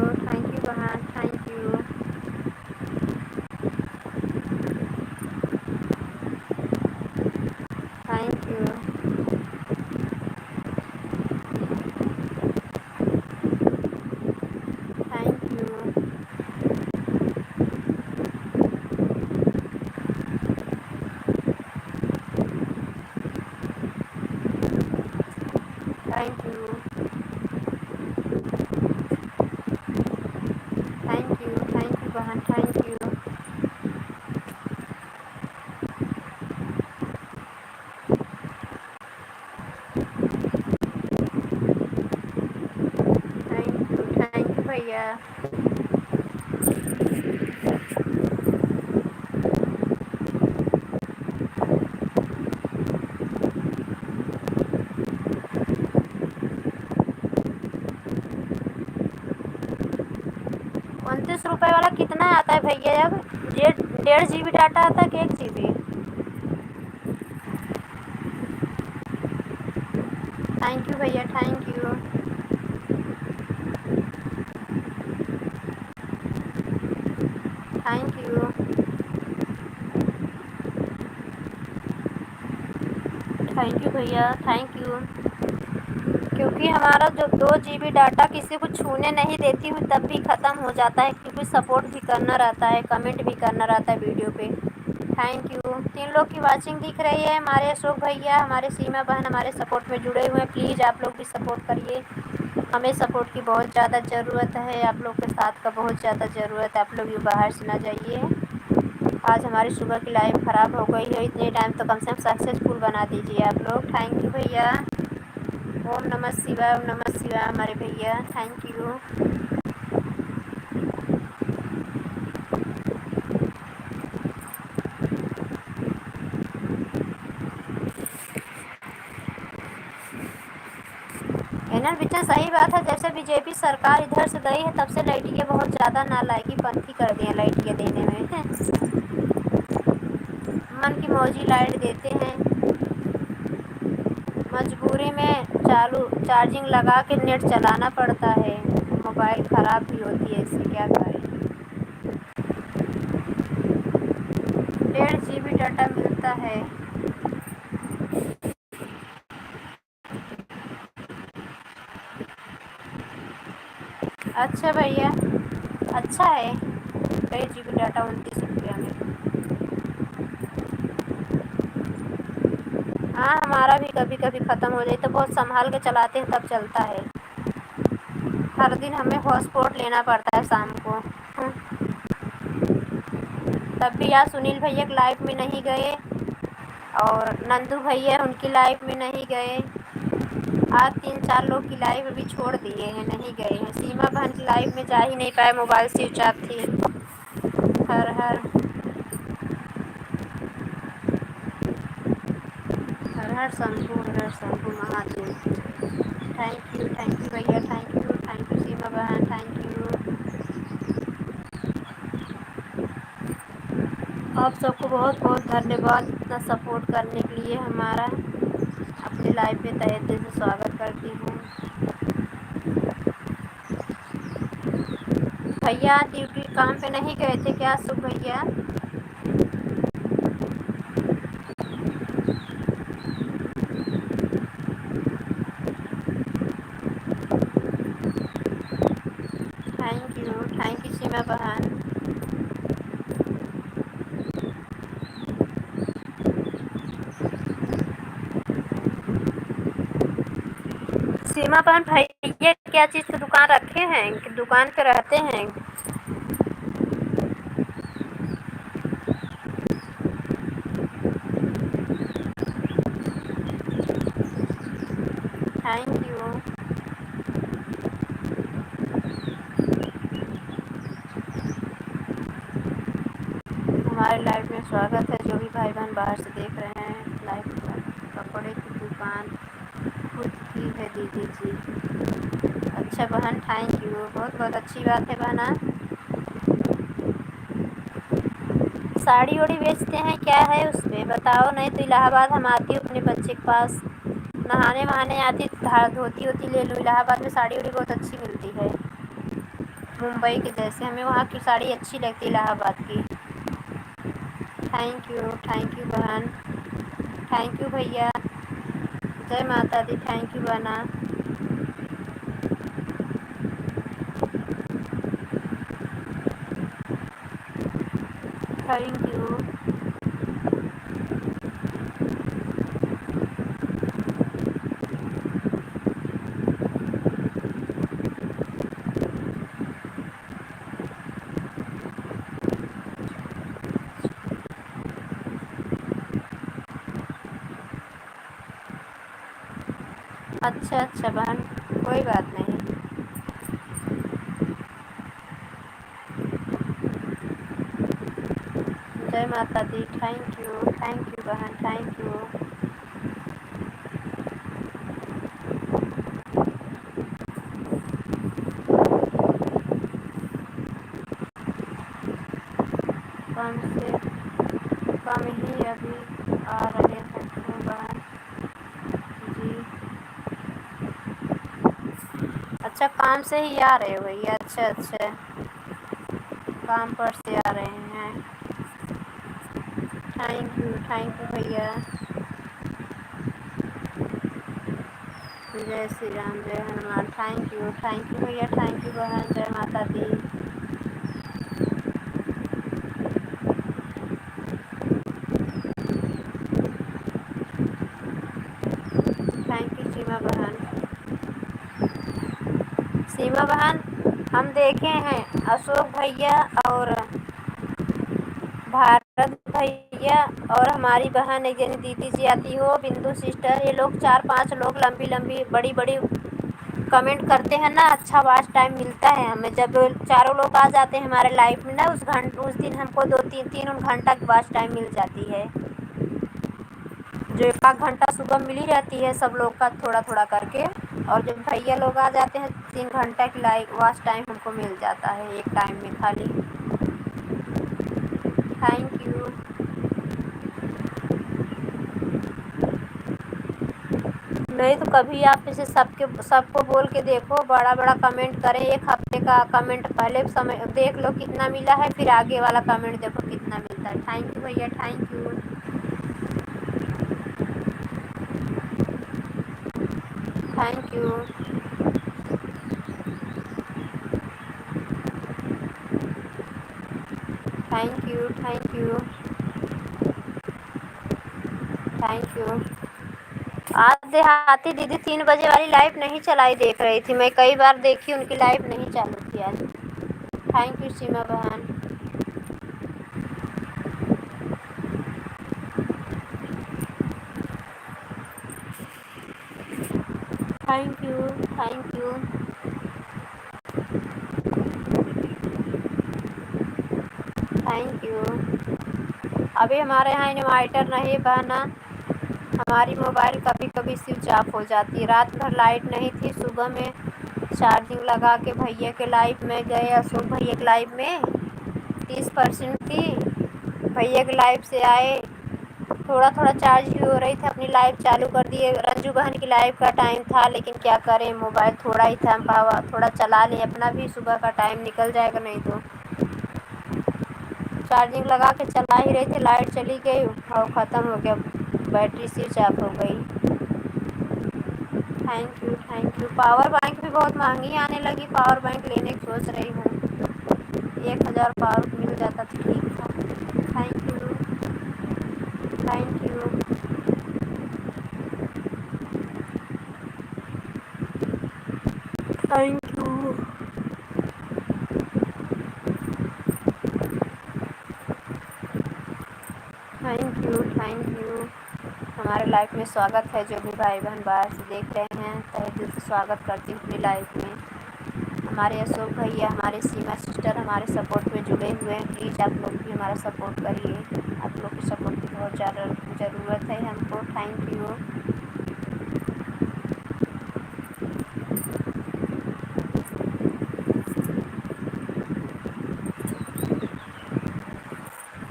बहन, thank you. Thank you. Thank you. Thank you. Thank you बहन, थैंक यू। थैंक यू भैया। ₹29 वाला कितना आता है भैया? अब 1.5 GB डाटा आता है कि 1 GB? थैंक यू भैया, thank you. Thank you. Thank you भैया, थैंक यू। क्योंकि हमारा जो 2 GB डाटा किसी को छूने नहीं देती हूँ तब भी ख़त्म हो जाता है, क्योंकि सपोर्ट भी करना रहता है, कमेंट भी करना रहता है वीडियो पे। Thank you. 3 लोग की वॉचिंग दिख रही है। हमारे अशोक भैया, हमारे सीमा बहन हमारे सपोर्ट में जुड़े हुए हैं। प्लीज़ आप लोग भी सपोर्ट करिए, हमें सपोर्ट की बहुत ज़्यादा ज़रूरत है। आप लोग के साथ का बहुत ज़्यादा ज़रूरत है। आप लोग ये बाहर से ना जाइए। आज हमारी सुबह की लाइव ख़राब हो गई है, इतने टाइम तो कम से कम सक्सेसफुल बना दीजिए आप लोग। थैंक यू भैया। ओम नमः शिवाय, ओम नमः शिवाय हमारे भैया, थैंक यू। बिना बिल्कुल सही बात है। जैसे बीजेपी सरकार इधर से गई है तब से लाइटियाँ बहुत ज़्यादा नालायकी पंथी कर दी हैं लाइटियाँ देने में मन की मौजी लाइट देते हैं, मजबूरी में चालू चार्जिंग लगा के नेट चलाना पड़ता है, मोबाइल ख़राब भी होती है, इससे क्या करें। 1.5 GB डाटा मिलता है। अच्छा भैया, अच्छा है 1.5 GB डाटा 29 रुपया में। हाँ, हमारा भी कभी कभी ख़त्म हो जाए तो बहुत संभाल के चलाते हैं तब चलता है। हर दिन हमें हॉटस्पॉट लेना पड़ता है शाम को। तब भी आज सुनील भैया की लाइफ में नहीं गए और नंदू भैया उनकी लाइफ में नहीं गए। आज 3-4 लोग की लाइफ अभी छोड़ दिए हैं, नहीं गए हैं। सीमा बहन की लाइफ में जा ही नहीं पाए, मोबाइल स्विच ऑफ थी। हर हर हर हर शंभू महादेव। थैंक यू भैया, थैंक यू सीमा बहन, थैंक यू। आप सबको बहुत बहुत धन्यवाद इतना सपोर्ट करने के लिए। हमारा अपनी लाइफ में तहे दिल से स्वागत करती हूँ। भैया ड्यूटी काम पे नहीं गए थे क्या सुख भैया? थैंक यू सीमा बहन। सीमा बहन भैया क्या चीज़ की दुकान रखे हैं कि दुकान पे रहते हैं? Thank you. हमारे लाइफ में स्वागत है। जो भी भाई बहन बाहर से देख रहे हैं लाइफ में, कपड़े की दुकान खुद की है दीदी जी। अच्छा बहन, थैंक यू, बहुत बहुत अच्छी बात है बहना। साड़ी वाड़ी बेचते हैं क्या है उसमें बताओ, नहीं तो इलाहाबाद हम आती हूँ अपने बच्चे के पास नहाने वहाने आती, धोती होती ले लूँ। इलाहाबाद में साड़ी वाड़ी बहुत अच्छी मिलती है, मुंबई के जैसे। हमें वहाँ की साड़ी अच्छी लगती है इलाहाबाद की। थैंक यू बहन, थैंक यू भैया, जय माता दी। थैंक यू बहना। Thank you. अच्छा बहन, कोई बात नहीं। जय माता दी। थैंक यू बहन, थैंक यू। कम से कम ही अभी आ रहे हैं तो बहन जी। अच्छा, काम से ही आ रहे हो भैया? अच्छा, काम पर से आ रहे हैं। थैंक यू भैया। जय श्री राम, जय हनुमान। थैंक यू भैया, थैंक यू बहन, जय माता दी। थैंक यू सीमा बहन। हम देखे हैं अशोक भैया और भारत भैया और हमारी बहन एक जनी दीदी जी आती हो, बिंदु सिस्टर, ये लोग 4-5 लोग लंबी लंबी बड़ी बड़ी कमेंट करते हैं ना। अच्छा वॉच टाइम मिलता है हमें जब चारों लोग आ जाते हैं हमारे लाइफ में ना। उस दिन हमको 2-3 घंटा की वॉच टाइम मिल जाती है, जो 1 घंटा सुबह मिली रहती है सब लोग का थोड़ा थोड़ा करके। और जब भैया लोग आ जाते हैं 3 घंटा की लाइक वॉच टाइम हमको मिल जाता है एक टाइम में खाली। Thank you. नहीं तो कभी आप इसे सबको बोल के देखो, बड़ा बड़ा कमेंट करें। एक हफ्ते का कमेंट पहले समय देख लो कितना मिला है, फिर आगे वाला कमेंट देखो कितना मिलता है। थैंक यू भैया, thank you. Thank you. Thank you. Thank you. Thank you. आज देहाती दीदी 3 बजे वाली लाइव नहीं चलाई देख रही थी, मैं कई बार देखी, उनकी लाइव नहीं चालू थी आज। थैंक यू सीमा बहन। Thank you. Thank you. Thank you. अभी हमारे यहाँ इन्वर्टर नहीं बहना, हमारी मोबाइल कभी कभी स्विच ऑफ हो जाती है। रात भर लाइट नहीं थी, सुबह में चार्जिंग लगा के भैया के लाइव में गए, अशोक भैया के लाइव में 30% थी। भैया के लाइव से आए, थोड़ा थोड़ा चार्ज भी हो रही थी, अपनी लाइव चालू कर दिए। रंजू बहन की लाइव का टाइम था, लेकिन क्या करें मोबाइल थोड़ा ही था, पावर थोड़ा चला लें, अपना भी सुबह का टाइम निकल जाएगा नहीं तो। चार्जिंग लगा के चला ही रहे थे, लाइट चली गई और ख़त्म हो गया, बैटरी स्विच ऑफ हो गई। Thank you. Thank you. Power bank भी बहुत महंगी आने लगी, पावर बैंक लेने की सोच रही हूँ। 1000 पावर मिल जाता तो ठीक था। Thank you. Thank you. Thank you. Thank you. Thank you. हमारे लाइफ में स्वागत है, जो भी भाई बहन बाहर से देख रहे हैं तहे दिल से स्वागत करती हूँ अपनी लाइफ में। हमारे अशोक भैया, हमारे सीमा सिस्टर हमारे सपोर्ट में जुड़े हुए हैं, प्लीज़ आप लोग भी हमारा सपोर्ट करिए। आप लोग की सपोर्ट की बहुत ज़्यादा ज़रूरत है हमको। Thank you.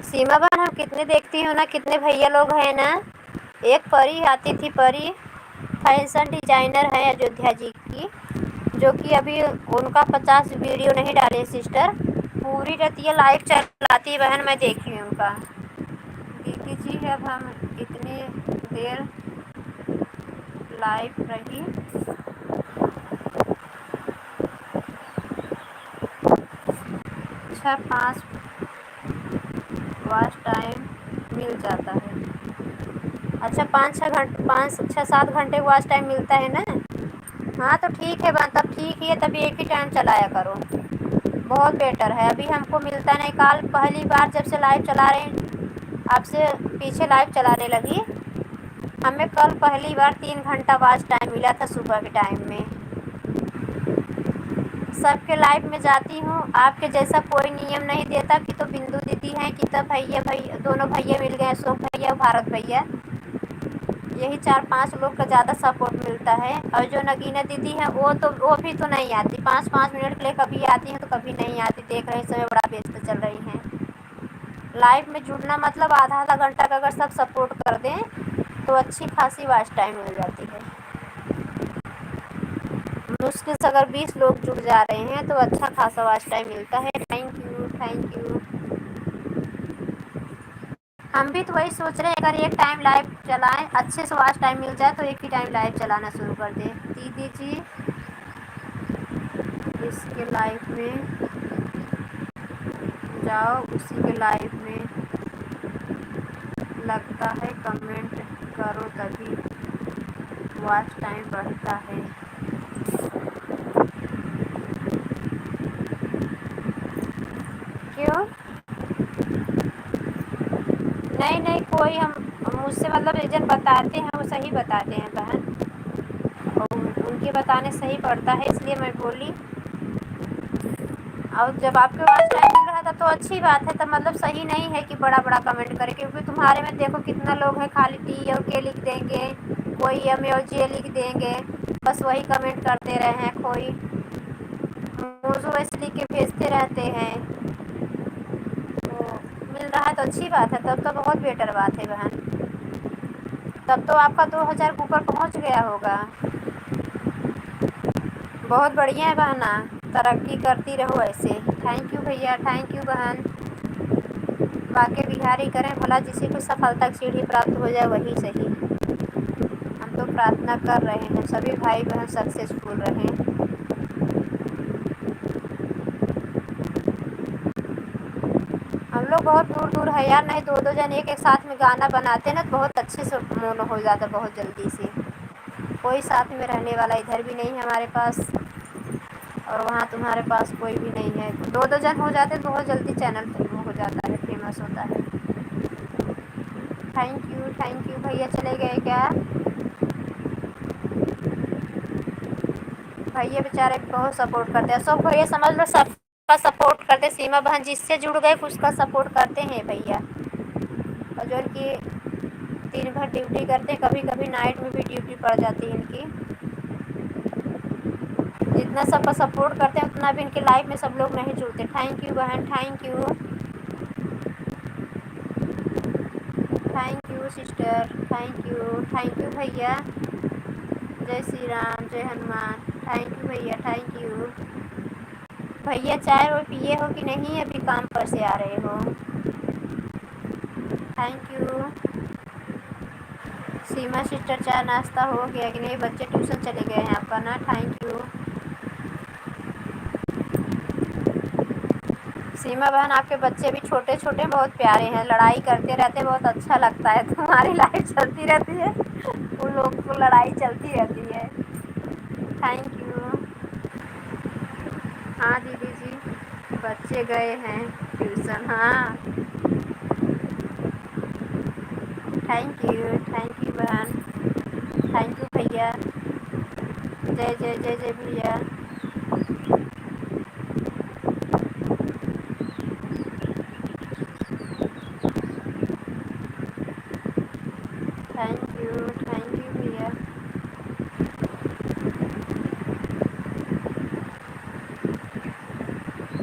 सीमा बहन हम कितने देखती हूँ ना, कितने भैया लोग हैं ना। एक परी आती थी, परी फैशन डिजाइनर है अयोध्या जी की, जो कि अभी उनका 50 वीडियो नहीं डाले सिस्टर, पूरी रतिया लाइव चलाती बहन, मैं देखी हूँ उनका। दीदी जी अब हम इतनी देर लाइव रही, 5 वॉच टाइम मिल जाता है। अच्छा 5-6-7 घंटे वॉच टाइम मिलता है ना। हाँ तो ठीक है, तब ठीक ही है, तब एक ही टाइम चलाया करो, बहुत बेटर है। अभी हमको मिलता नहीं, कल पहली बार जब से लाइव चला रहे हैं, आपसे पीछे लाइव चलाने लगी, हमें कल पहली बार 3 घंटा वॉच टाइम मिला था सुबह के टाइम में। सबके लाइव में जाती हूँ, आपके जैसा कोई नियम नहीं देता कि तो बिंदु दीदी हैं कि तब भैया दोनों भैया मिल गए, अशोक भैया भारत भैया, यही 4-5 लोग का ज़्यादा सपोर्ट मिलता है। और जो नगीना दीदी हैं वो भी तो नहीं आती, 5-5 मिनट के लिए कभी आती हैं तो कभी नहीं आती। देख रहे समय बड़ा व्यस्त चल रही हैं। लाइव में जुड़ना मतलब आधा आधा घंटा का अगर सब सपोर्ट कर दें तो अच्छी खासी वॉच टाइम मिल जाती है। मुश्किल से अगर 20 लोग जुड़ जा रहे हैं तो अच्छा खासा वॉच टाइम मिलता है। Thank you. Thank you. हम भी तो वही सोच रहे हैं, अगर एक टाइम लाइव चलाएं, अच्छे से वॉच टाइम मिल जाए तो एक ही टाइम लाइव चलाना शुरू कर दें। दीदी जी इसके लाइव में जाओ, उसी के लाइव में लगता है, कमेंट करो तभी वॉच टाइम बढ़ता है। क्यों? नहीं कोई हम मुझसे मतलब रीजन बताते हैं, वो सही बताते हैं बहन, और उनके बताने सही पड़ता है, इसलिए मैं बोली। और जब आपके पास टाइम मिल रहा था तो अच्छी बात है, तब मतलब सही नहीं है कि बड़ा बड़ा कमेंट करे, क्योंकि तुम्हारे में देखो कितना लोग हैं खाली टी और के लिख देंगे, कोई एम और जे लिख देंगे, बस वही कमेंट करते रहे हैं, कोई मौजू इसलिए के भेजते रहते हैं। तो मिल रहा है तो अच्छी बात है, तब तो बहुत बेटर बात है बहन। तब तो आपका 2000 ऊपर पहुंच गया होगा। बहुत बढ़िया है बहना, तरक्की करती रहो ऐसे। थैंक यू भैया, थैंक यू बहन। वाकई बिहारी करें भला, जिसे को सफलता की सीढ़ी प्राप्त हो जाए वही सही। हम तो प्रार्थना कर रहे हैं सभी भाई बहन सक्सेसफुल रहें। हम लोग बहुत दूर दूर है यार, नहीं दो दो जन एक एक साथ में गाना बनाते ना तो बहुत अच्छे से मोनो हो जाता बहुत जल्दी से। कोई साथ में रहने वाला इधर भी नहीं है हमारे पास, और वहाँ तुम्हारे पास कोई भी नहीं है। दो दो जन हो जाते तो बहुत जल्दी चैनल हो जाता है, फेमस होता है। थैंक यू भैया। चले गए क्या भैया? बेचारे बहुत सपोर्ट करते हैं, सब भैया समझ लो सबका सपोर्ट करते। सीमा बहन जिससे जुड़ गए उसका सपोर्ट करते हैं भैया। और जो इनकी दिन भर ड्यूटी करते हैं, कभी कभी नाइट में भी ड्यूटी पड़ जाती है इनकी। जितना सबका सपोर्ट करते हैं उतना भी इनके लाइफ में सब लोग नहीं जुड़ते। थैंक यू बहन, thank you, thank you sister, thank you भैया। जय श्री राम, जय हनुमान। थैंक यू भैया, थैंक यू भैया। चाय और पिए हो कि नहीं, अभी काम पर से आ रहे हो? Thank you Seema sister. चाय नाश्ता हो गया कि नहीं? बच्चे ट्यूशन चले गए हैं आपका ना? थैंक यू सीमा बहन। आपके बच्चे भी छोटे छोटे बहुत प्यारे हैं, लड़ाई करते रहते, बहुत अच्छा लगता है। तुम्हारी लाइफ चलती रहती है, उन लोगों को लड़ाई चलती रहती है। Thank you. हाँ दीदी जी, बच्चे गए हैं ट्यूशन। हाँ थैंक यू बहन, थैंक यू भैया। जय जय जय जय भैया। थैंक यू भैया।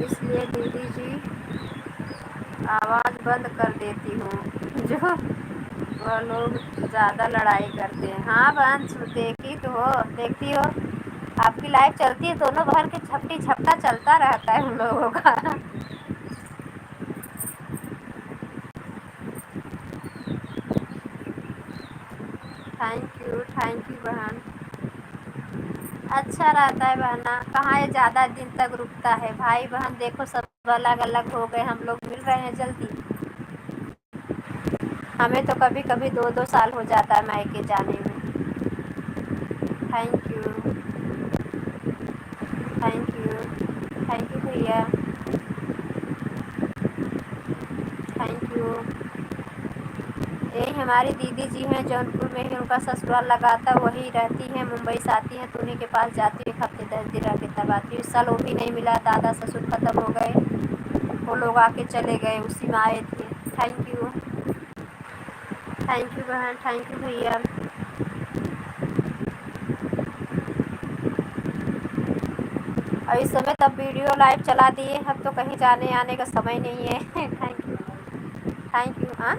इसलिए दीदी जी आवाज़ बंद कर देती हूँ जो वह लोग ज़्यादा लड़ाई करते हैं। हाँ बहन, देखी तो हो, देखती हो आपकी लाइफ चलती है, दोनों बहन के झपटी झपटा चलता रहता है उन लोगों का। थैंक यू बहन। अच्छा रहता है बहना, कहाँ ये ज़्यादा दिन तक रुकता है। भाई बहन देखो सब अलग अलग हो गए, हम लोग मिल रहे हैं जल्दी। हमें तो कभी कभी दो दो साल हो जाता है मायके जाने में। थैंक यू थैंक यू भैया, थैंक यू। यही हमारी दीदी जी हैं, जौनपुर में ही उनका ससुराल लगाता, वही रहती हैं। मुंबई से आती हैं तो उन्हीं के पास जाती है, एक हफ्ते 10 दिन रह के तब आती हूँ। इस साल वो भी नहीं मिला, दादा ससुर ख़त्म हो गए, वो लोग आके चले गए, उसी में आए थे। थैंक यू बहन, थैंक यू भैया। और इस समय तब वीडियो लाइव चला दिए, अब तो कहीं जाने आने का समय नहीं है। Thank you. हाँ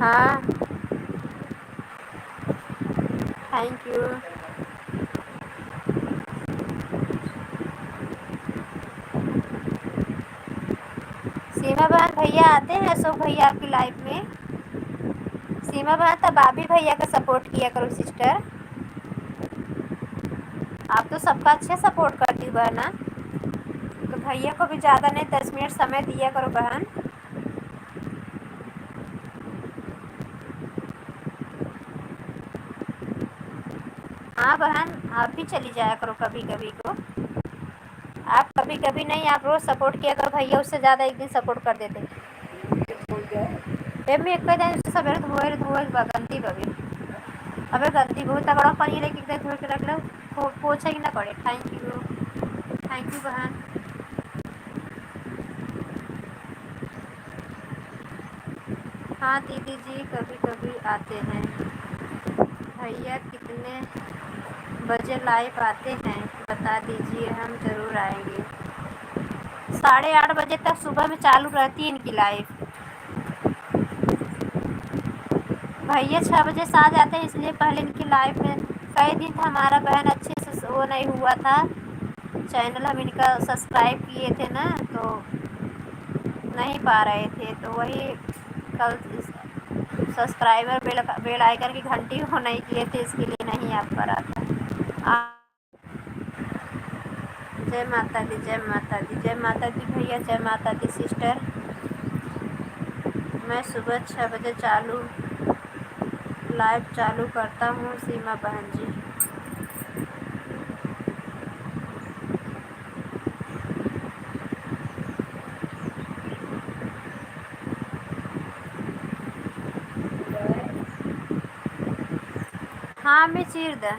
हाँ थैंक यू। सीमा बहन भैया आते हैं अशोक भैया आपकी लाइफ में? सीमा बहन तब आप भी भैया का सपोर्ट किया करो सिस्टर, आप तो सबका अच्छे सपोर्ट करती हो बहना। तो भैया को भी ज़्यादा नहीं 10 मिनट समय दिया करो बहन। हाँ बहन, आप भी चली जाया करो कभी कभी को। आप कभी कभी नहीं, आप रोज़ सपोर्ट किया करो, भैया उससे ज़्यादा एक दिन सपोर्ट कर देते। मैं एक दिन सवेरे धोए धोए गलती बगे, अबे गलती बहुत तगड़ा पानी लेके एकदम धो के रख लो, पोछा ही ना पड़े। थैंक यू बहन। हाँ दीदी जी कभी कभी आते हैं। भैया कितने बजे लाइव आते हैं बता दीजिए, हम ज़रूर आएंगे। 8:30 बजे तक सुबह में चालू रहती है इनकी लाइव। भैया 6 बजे से आ जाते हैं, इसलिए पहले इनकी लाइव में कई दिन था हमारा बहन अच्छे से वो नहीं हुआ था, चैनल हम इनका सब्सक्राइब किए थे ना, तो नहीं पा रहे थे, तो वही कल सब्सक्राइबर बेल आइकन की घंटी वो नहीं किए थे, इसके लिए नहीं आ पा रहा था। जय माता दी, जय माता दी, जय माता दी भैया, जय माता दी सिस्टर। मैं सुबह 6 बजे लाइव चालू करता हूँ सीमा बहन जी। हाँ मैं चीर द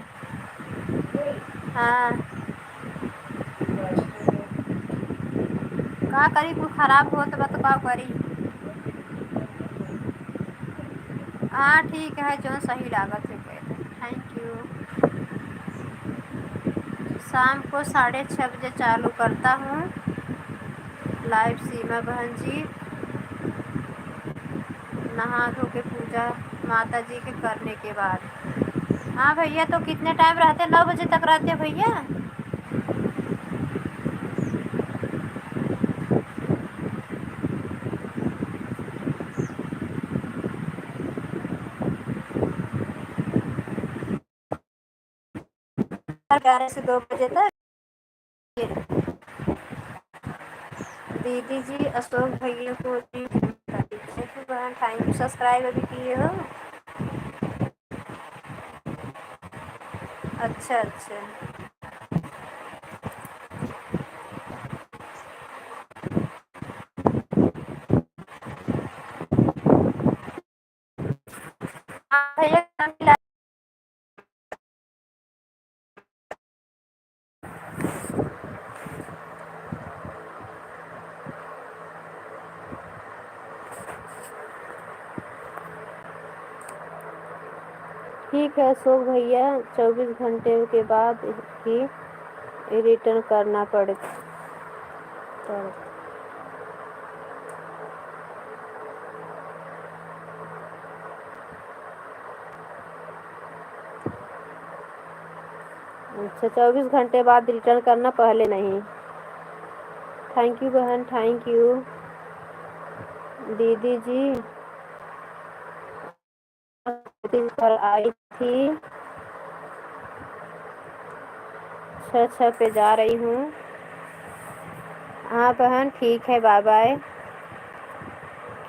हाँ का करी, कुछ खराब हो तो का करी। हाँ ठीक है, जो सही लागत है। Thank you. शाम को 6:30 बजे चालू करता हूँ लाइव सीमा बहन जी, नहा धो के पूजा माता जी के करने के बाद। हाँ भैया, तो कितने टाइम रहते? 9 बजे तक रहते भैया? ग्यारह से 2 बजे तक। दीदी जी अशोक भैया को जी थैंक यू, सब्सक्राइब अभी किए हो? अच्छा अच्छा। हाँ भैया, ठीक है अशोक भैया, 24 घंटे के बाद ही रिटर्न करना पड़ता। अच्छा, 24 घंटे बाद रिटर्न करना, पहले नहीं। थैंक यू बहन, थैंक यू। दीदी जी पर आई थी, 6 पे जा रही हूँ। हाँ बहन ठीक है, बाय बाय।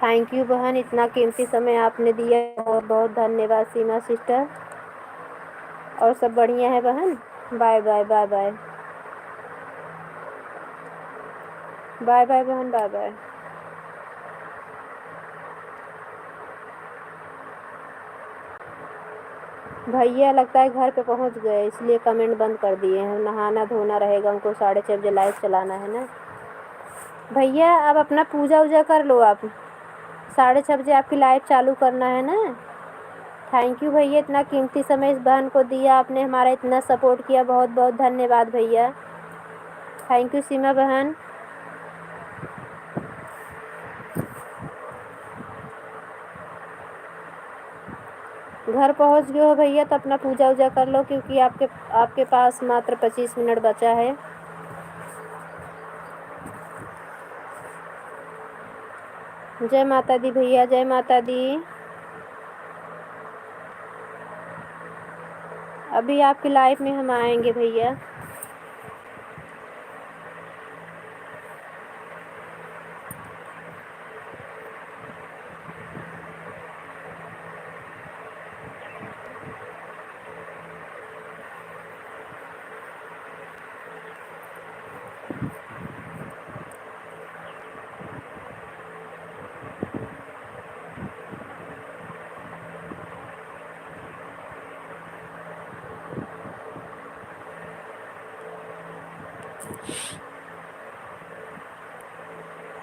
थैंक यू बहन, इतना कीमती समय आपने दिया, बहुत बहुत धन्यवाद सीमा सिस्टर। और सब बढ़िया है बहन? Bye bye, bye bye, bye bye बहन, बाय बाय। भैया लगता है घर पे पहुंच गए, इसलिए कमेंट बंद कर दिए हैं। नहाना धोना रहेगा उनको, 6:30 बजे लाइव चलाना है ना। भैया अब अपना पूजा वूजा कर लो आप, 6:30 बजे आपकी लाइव चालू करना है ना। थैंक यू भैया, इतना कीमती समय इस बहन को दिया आपने, हमारा इतना सपोर्ट किया, बहुत बहुत धन्यवाद भैया। थैंक यू सीमा बहन। घर पहुंच गए हो भैया, तो अपना पूजा वूजा कर लो, क्योंकि आपके पास मात्र 25 मिनट बचा है। जय माता दी भैया, जय माता दी। अभी आपकी लाइफ में हम आएंगे भैया।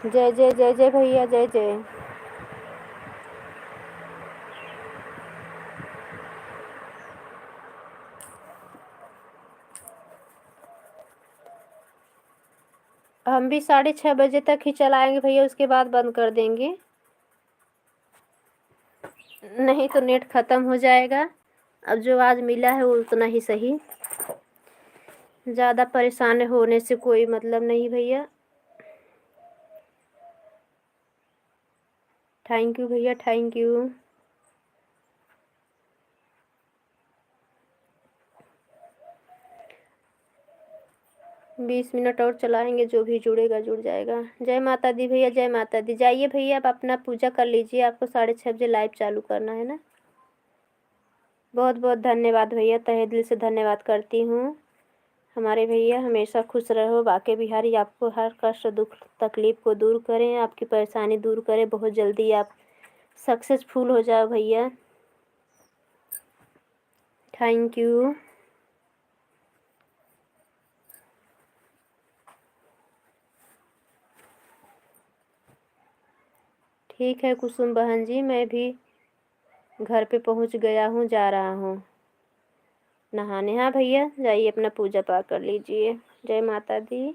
जय जय जय जय भैया, जय जय। हम भी 6:30 बजे तक ही चलाएंगे भैया, उसके बाद बंद कर देंगे, नहीं तो नेट ख़त्म हो जाएगा। अब जो आज मिला है वो उतना ही सही, ज़्यादा परेशान होने से कोई मतलब नहीं भैया। थैंक यू भैया, थैंक यू। बीस मिनट और चलाएंगे, जो भी जुड़ेगा जुड़ जाएगा। जय माता दी भैया, जय माता दी। जाइए भैया, आप अपना पूजा कर लीजिए, आपको 6:30 बजे लाइव चालू करना है ना। बहुत बहुत धन्यवाद भैया, तहे दिल से धन्यवाद करती हूँ। हमारे भैया हमेशा खुश रहो, बाके बिहारी आपको हर कष्ट दुख तकलीफ़ को दूर करें, आपकी परेशानी दूर करें, बहुत जल्दी आप सक्सेसफुल हो जाओ भैया। Thank you. ठीक है कुसुम बहन जी, मैं भी घर पे पहुंच गया हूँ, जा रहा हूँ नहाने। हाँ भैया, जाइए अपना पूजा पाठ कर लीजिए। जय माता दी।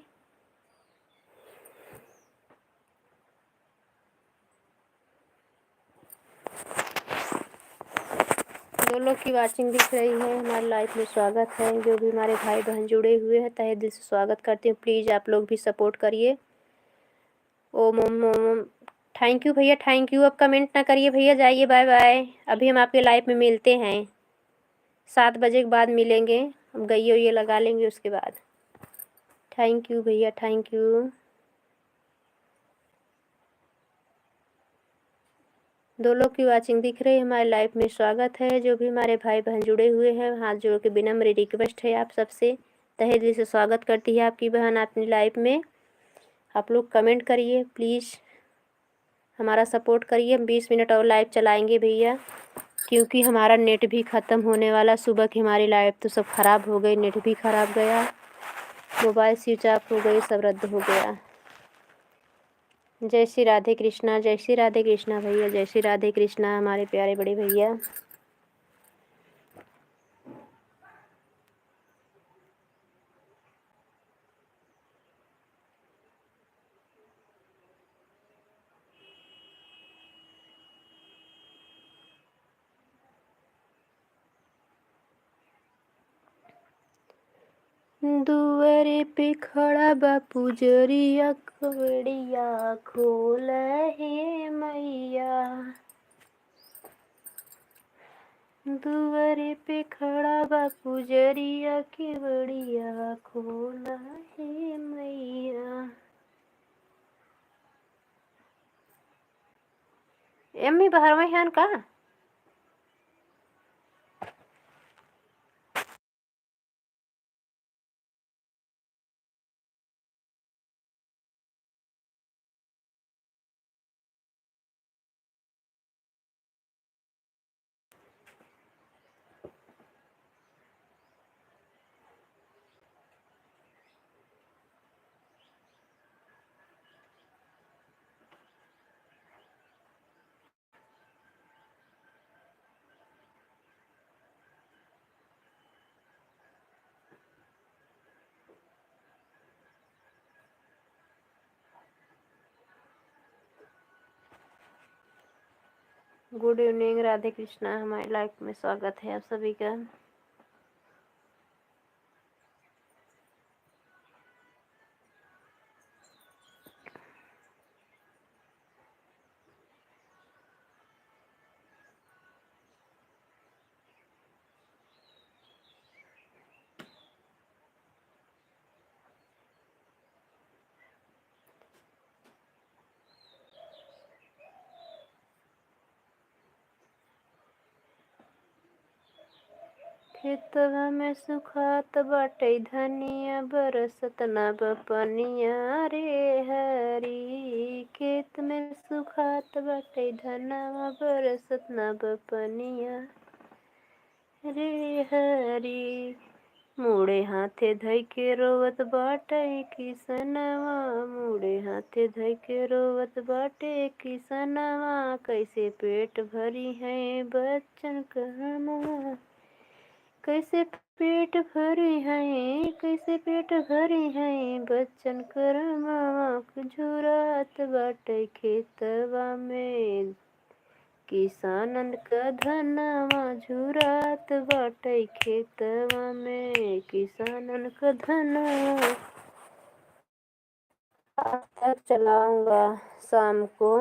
दो लोग की वाचिंग दिख रही है, हमारे लाइफ में स्वागत है। जो भी हमारे भाई बहन जुड़े हुए हैं, तहे दिल से स्वागत करती हूँ। प्लीज़ आप लोग भी सपोर्ट करिए। ओम ओम ओम ओम। थैंक यू भैया, थैंक यू। अब कमेंट ना करिए भैया, जाइए, बाय बाय। अभी हम आपके लाइफ में मिलते हैं, 7 बजे के बाद मिलेंगे। हम गई ये लगा लेंगे उसके बाद। थैंक यू भैया, थैंक यू। दो लोग की वाचिंग दिख रही है, हमारे लाइफ में स्वागत है। जो भी हमारे भाई बहन जुड़े हुए हैं, हाथ जोड़ के विनम्र रिक्वेस्ट है आप सबसे, तहे दिल से स्वागत करती है आपकी बहन अपनी लाइफ में। आप लोग कमेंट करिए प्लीज़, हमारा सपोर्ट करिए। हम 20 मिनट और लाइव चलाएंगे भैया, क्योंकि हमारा नेट भी ख़त्म होने वाला। सुबह की हमारी लाइव तो सब ख़राब हो गई, नेट भी ख़राब गया, मोबाइल स्विच ऑफ हो गई, सब रद्द हो गया। जय श्री राधे कृष्णा, जय श्री राधे कृष्णा भैया, जय श्री राधे कृष्णा हमारे प्यारे बड़े भैया। दुआरे पे खड़ा बा पुजरिया, कवड़िया खोल हे मैया। दुआरे पे खड़ा बा पुजरिया, केवड़िया खोल हे मैया। एम्मी बाहर में हन का? गुड इवनिंग, राधे कृष्णा, हमारे लाइफ में स्वागत है आप सभी का। खेतवा में सुखात बाटे धनिया, बरसत ना बपनिया रे हरी। खेत में सुखात बाटे धनवा, बरसत ना बपनिया रे हरी। मुड़े हाथे धइ के रोवत बाटे किसनवा, मुड़े हाथे धइ के रोवत बाटे किसनवा। कैसे पेट भरी है बच्चन कहवा, कैसे पेट भरे हैं, कैसे पेट भरे हैं, बच्चन कर मामा झुरात बाटे खेतवा में, किसानन क धनवा झुरात बाटे खेतवा में, किसानन क धनवा। आज तक चलाऊंगा शाम को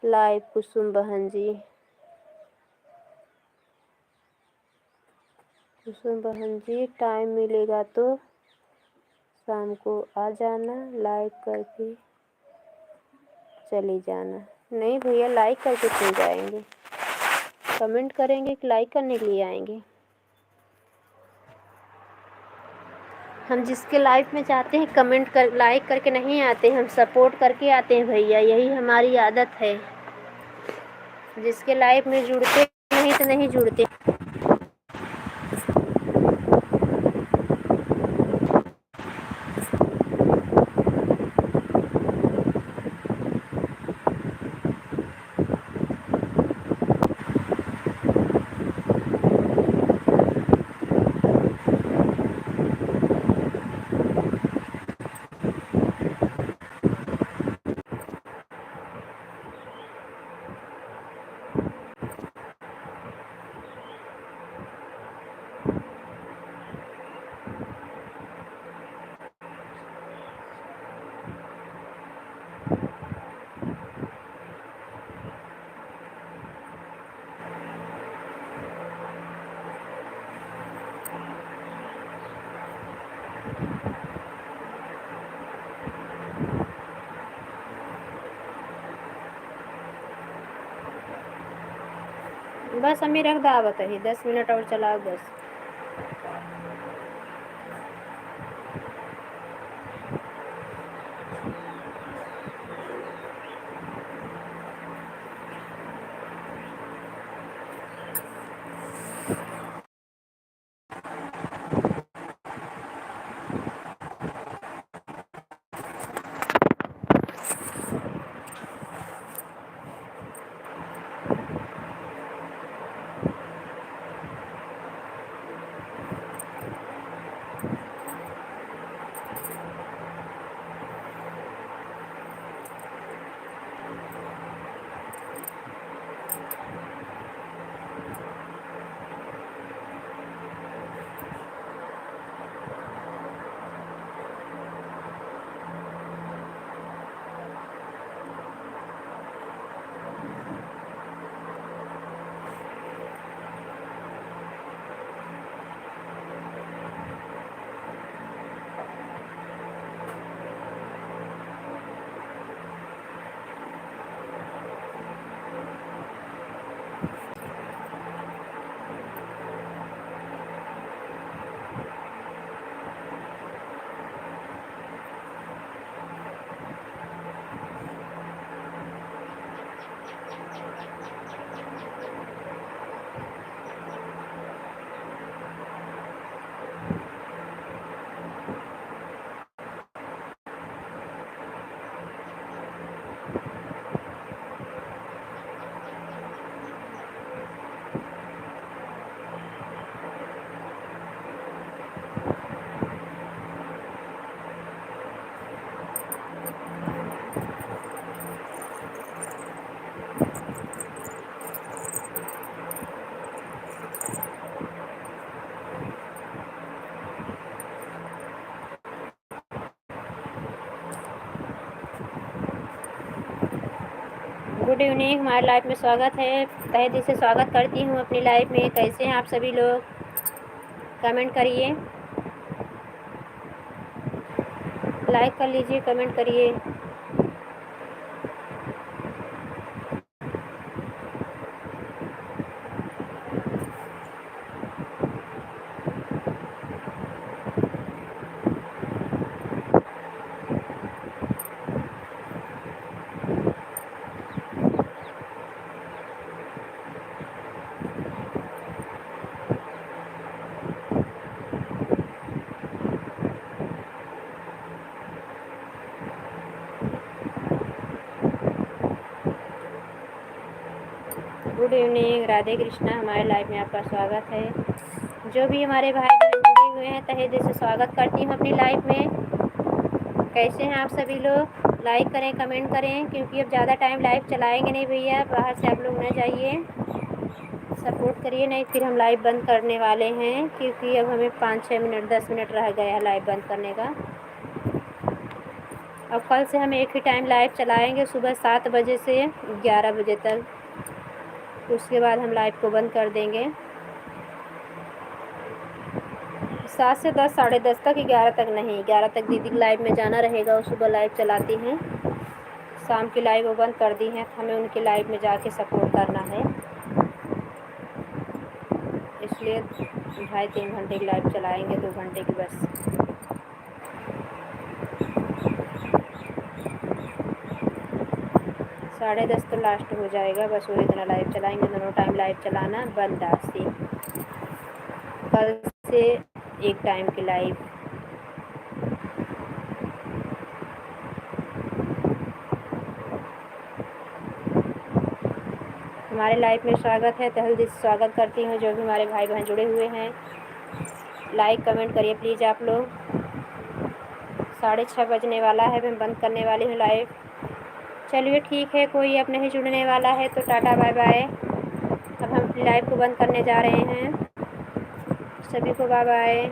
लाइव कुसुम बहन जी। कुसुम बहन जी टाइम मिलेगा तो शाम को आ जाना, लाइक करके चले जाना। नहीं भैया लाइक करके क्यों जाएंगे, कमेंट करेंगे कि लाइक करने के लिए आएंगे। हम जिसके लाइफ में चाहते हैं कमेंट कर लाइक करके नहीं आते, हम सपोर्ट करके आते हैं भैया, यही हमारी आदत है। जिसके लाइफ में जुड़ते नहीं तो नहीं जुड़ते। बस हमें रख दावत है 10 मिनट और चलाओ बस। गुड इवनिंग, हमारे लाइफ में स्वागत है। तहे दिल से स्वागत करती हूँ अपनी लाइफ में। कैसे हैं आप सभी लोग, कमेंट करिए, लाइक कर लीजिए, कमेंट करिए। गुड इवनिंग, राधे कृष्णा, हमारे लाइफ में आपका स्वागत है। जो भी हमारे भाई बहन जुड़े हुए हैं तहे दिल से स्वागत करती हूँ अपनी लाइफ में। कैसे हैं आप सभी लोग? लाइक करें, कमेंट करें, क्योंकि अब ज़्यादा टाइम लाइव चलाएंगे नहीं भैया, बाहर से आप लोग न जाइए, सपोर्ट करिए, नहीं फिर हम लाइव बंद करने वाले हैं, क्योंकि अब हमें 5-6 मिनट 10 मिनट रह गया है लाइव बंद करने का। अब कल से हम एक ही टाइम लाइव चलाएंगे, सुबह 7 बजे से 11 बजे तक। उसके बाद हम लाइव को बंद कर देंगे। 7 से 10, साढ़े 10 तक, 11 तक नहीं, 11 तक दीदी लाइव में जाना रहेगा। वो सुबह लाइव चलाती हैं, शाम की लाइव वो बंद कर दी हैं, तो हमें उनकी लाइव में जाके सपोर्ट करना है, इसलिए 2.5-3 घंटे की लाइव चलाएंगे, 2 घंटे की बस। साढ़े 10 तो लास्ट हो जाएगा, बस वो इतना लाइव चलाएंगे। दोनों टाइम लाइव चलाना बंद आज से, कल से एक टाइम की लाइव। हमारे लाइव में स्वागत है, तहे दिल से स्वागत करती हूँ। जो भी हमारे भाई बहन जुड़े हुए हैं, लाइक कमेंट करिए प्लीज़ आप लोग। 6:30 बजने वाला है, मैं बंद करने वाली हूँ लाइव। चलिए ठीक है, कोई अब नहीं जुड़ने वाला है तो टाटा बाय बाय। अब हम अपनी लाइव को बंद करने जा रहे हैं। सभी को बाय बाय।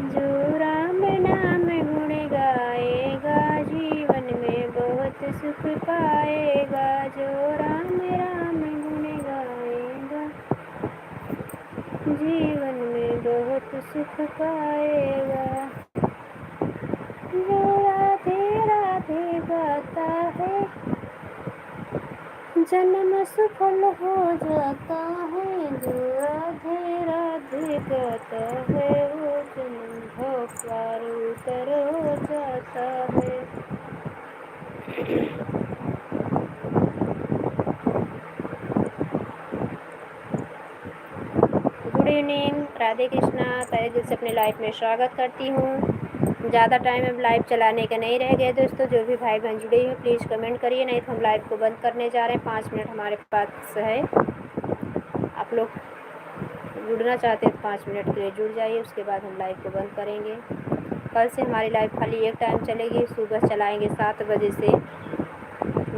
जो राम नाम गुण गाएगा, जीवन में बहुत सुख पाएगा। जो राम राम गुण गाएगा, जीवन में बहुत सुख पाएगा। जो राधे राधे गाता है, जन्म सफल हो जाता है। जो राधे राधे गाता है, वो जन्म भव पार उतर हो जाता है। Good evening, Radhe Krishna. तहे दिल से अपने लाइफ में स्वागत करती हूँ। ज़्यादा टाइम अब लाइव चलाने का नहीं रह गया दोस्तों। जो भी भाई बहन जुड़े हैं प्लीज़ कमेंट करिए, नहीं तो हम लाइव को बंद करने जा रहे हैं। 5 मिनट हमारे पास है, आप लोग जुड़ना चाहते हैं तो 5 मिनट के लिए जुड़ जाइए, उसके बाद हम लाइव को बंद करेंगे। कल से हमारी लाइव खाली एक टाइम चलेगी, सुबह चलाएंगे 7 बजे से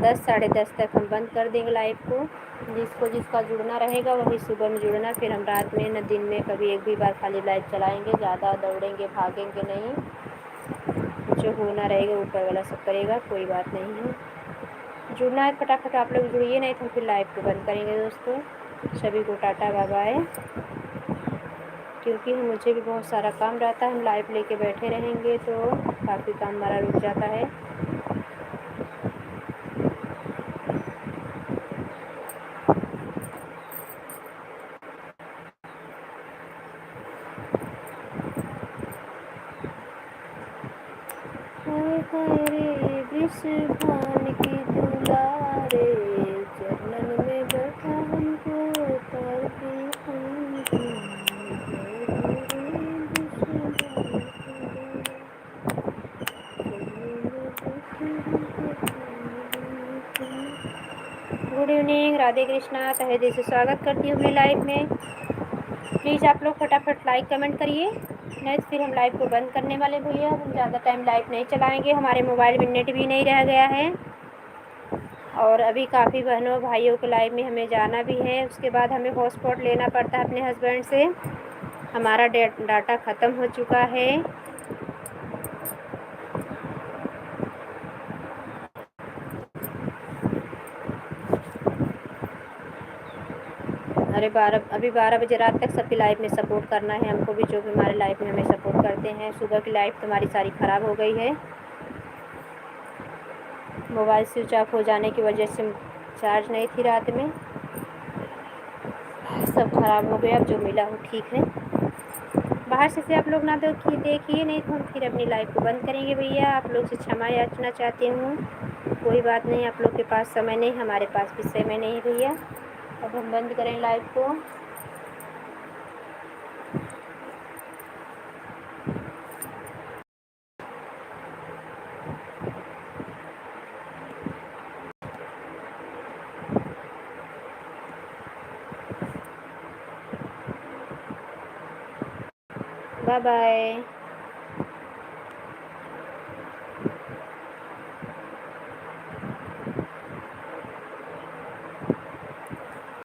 10, साढ़े 10 तक हम बंद कर देंगे लाइव को। जिसका जुड़ना रहेगा वही सुबह में जुड़ना, फिर हम रात में न दिन में कभी एक भी बार खाली लाइव चलाएंगे। ज़्यादा दौड़ेंगे भागेंगे नहीं, जो होना रहेगा ऊपर वाला सब करेगा, कोई बात नहीं है। जुड़ना है फटाफट आप लोग जुड़िए, नहीं तो फिर लाइव को बंद करेंगे दोस्तों। सभी को टाटा बाय बाय, क्योंकि मुझे भी बहुत सारा काम रहता है, हम लाइव लेके बैठे रहेंगे तो काफ़ी काम हमारा रुक जाता है। हरे वृषभान की दुलारे, चरणन में बैठा हमको उतार के। Good evening, Radhe Krishna. तहे दिल से स्वागत करती हूँ अपनी लाइव में। प्लीज़ आप लोग फटाफट लाइक कमेंट करिए, नहीं तो फिर हम लाइव को बंद करने वाले भैया। हम ज़्यादा टाइम लाइव नहीं चलाएंगे, हमारे मोबाइल में नेट भी नहीं रह गया है, और अभी काफ़ी बहनों भाइयों के लाइव में हमें जाना भी है। उसके बाद हमें हॉटस्पॉट लेना पड़ता है अपने हस्बैंड से, हमारा डाटा ख़त्म हो चुका है। अभी 12 बजे रात तक सबकी लाइव में सपोर्ट करना है हमको भी, जो भी हमारे लाइव में हमें सपोर्ट करते हैं। सुबह की लाइव तो हमारी सारी ख़राब हो गई है, मोबाइल स्विच ऑफ हो जाने की वजह से चार्ज नहीं थी रात में, सब ख़राब हो गया। अब जो मिला वो ठीक है। बाहर से आप लोग ना देखिए, नहीं तो हम फिर अपनी लाइव को बंद करेंगे भैया। आप लोग से क्षमा याचना चाहती हूँ, कोई बात नहीं, आप लोग के पास समय नहीं, हमारे पास भी समय नहीं भैया। अब हम बंद करें लाइव को। Bye bye.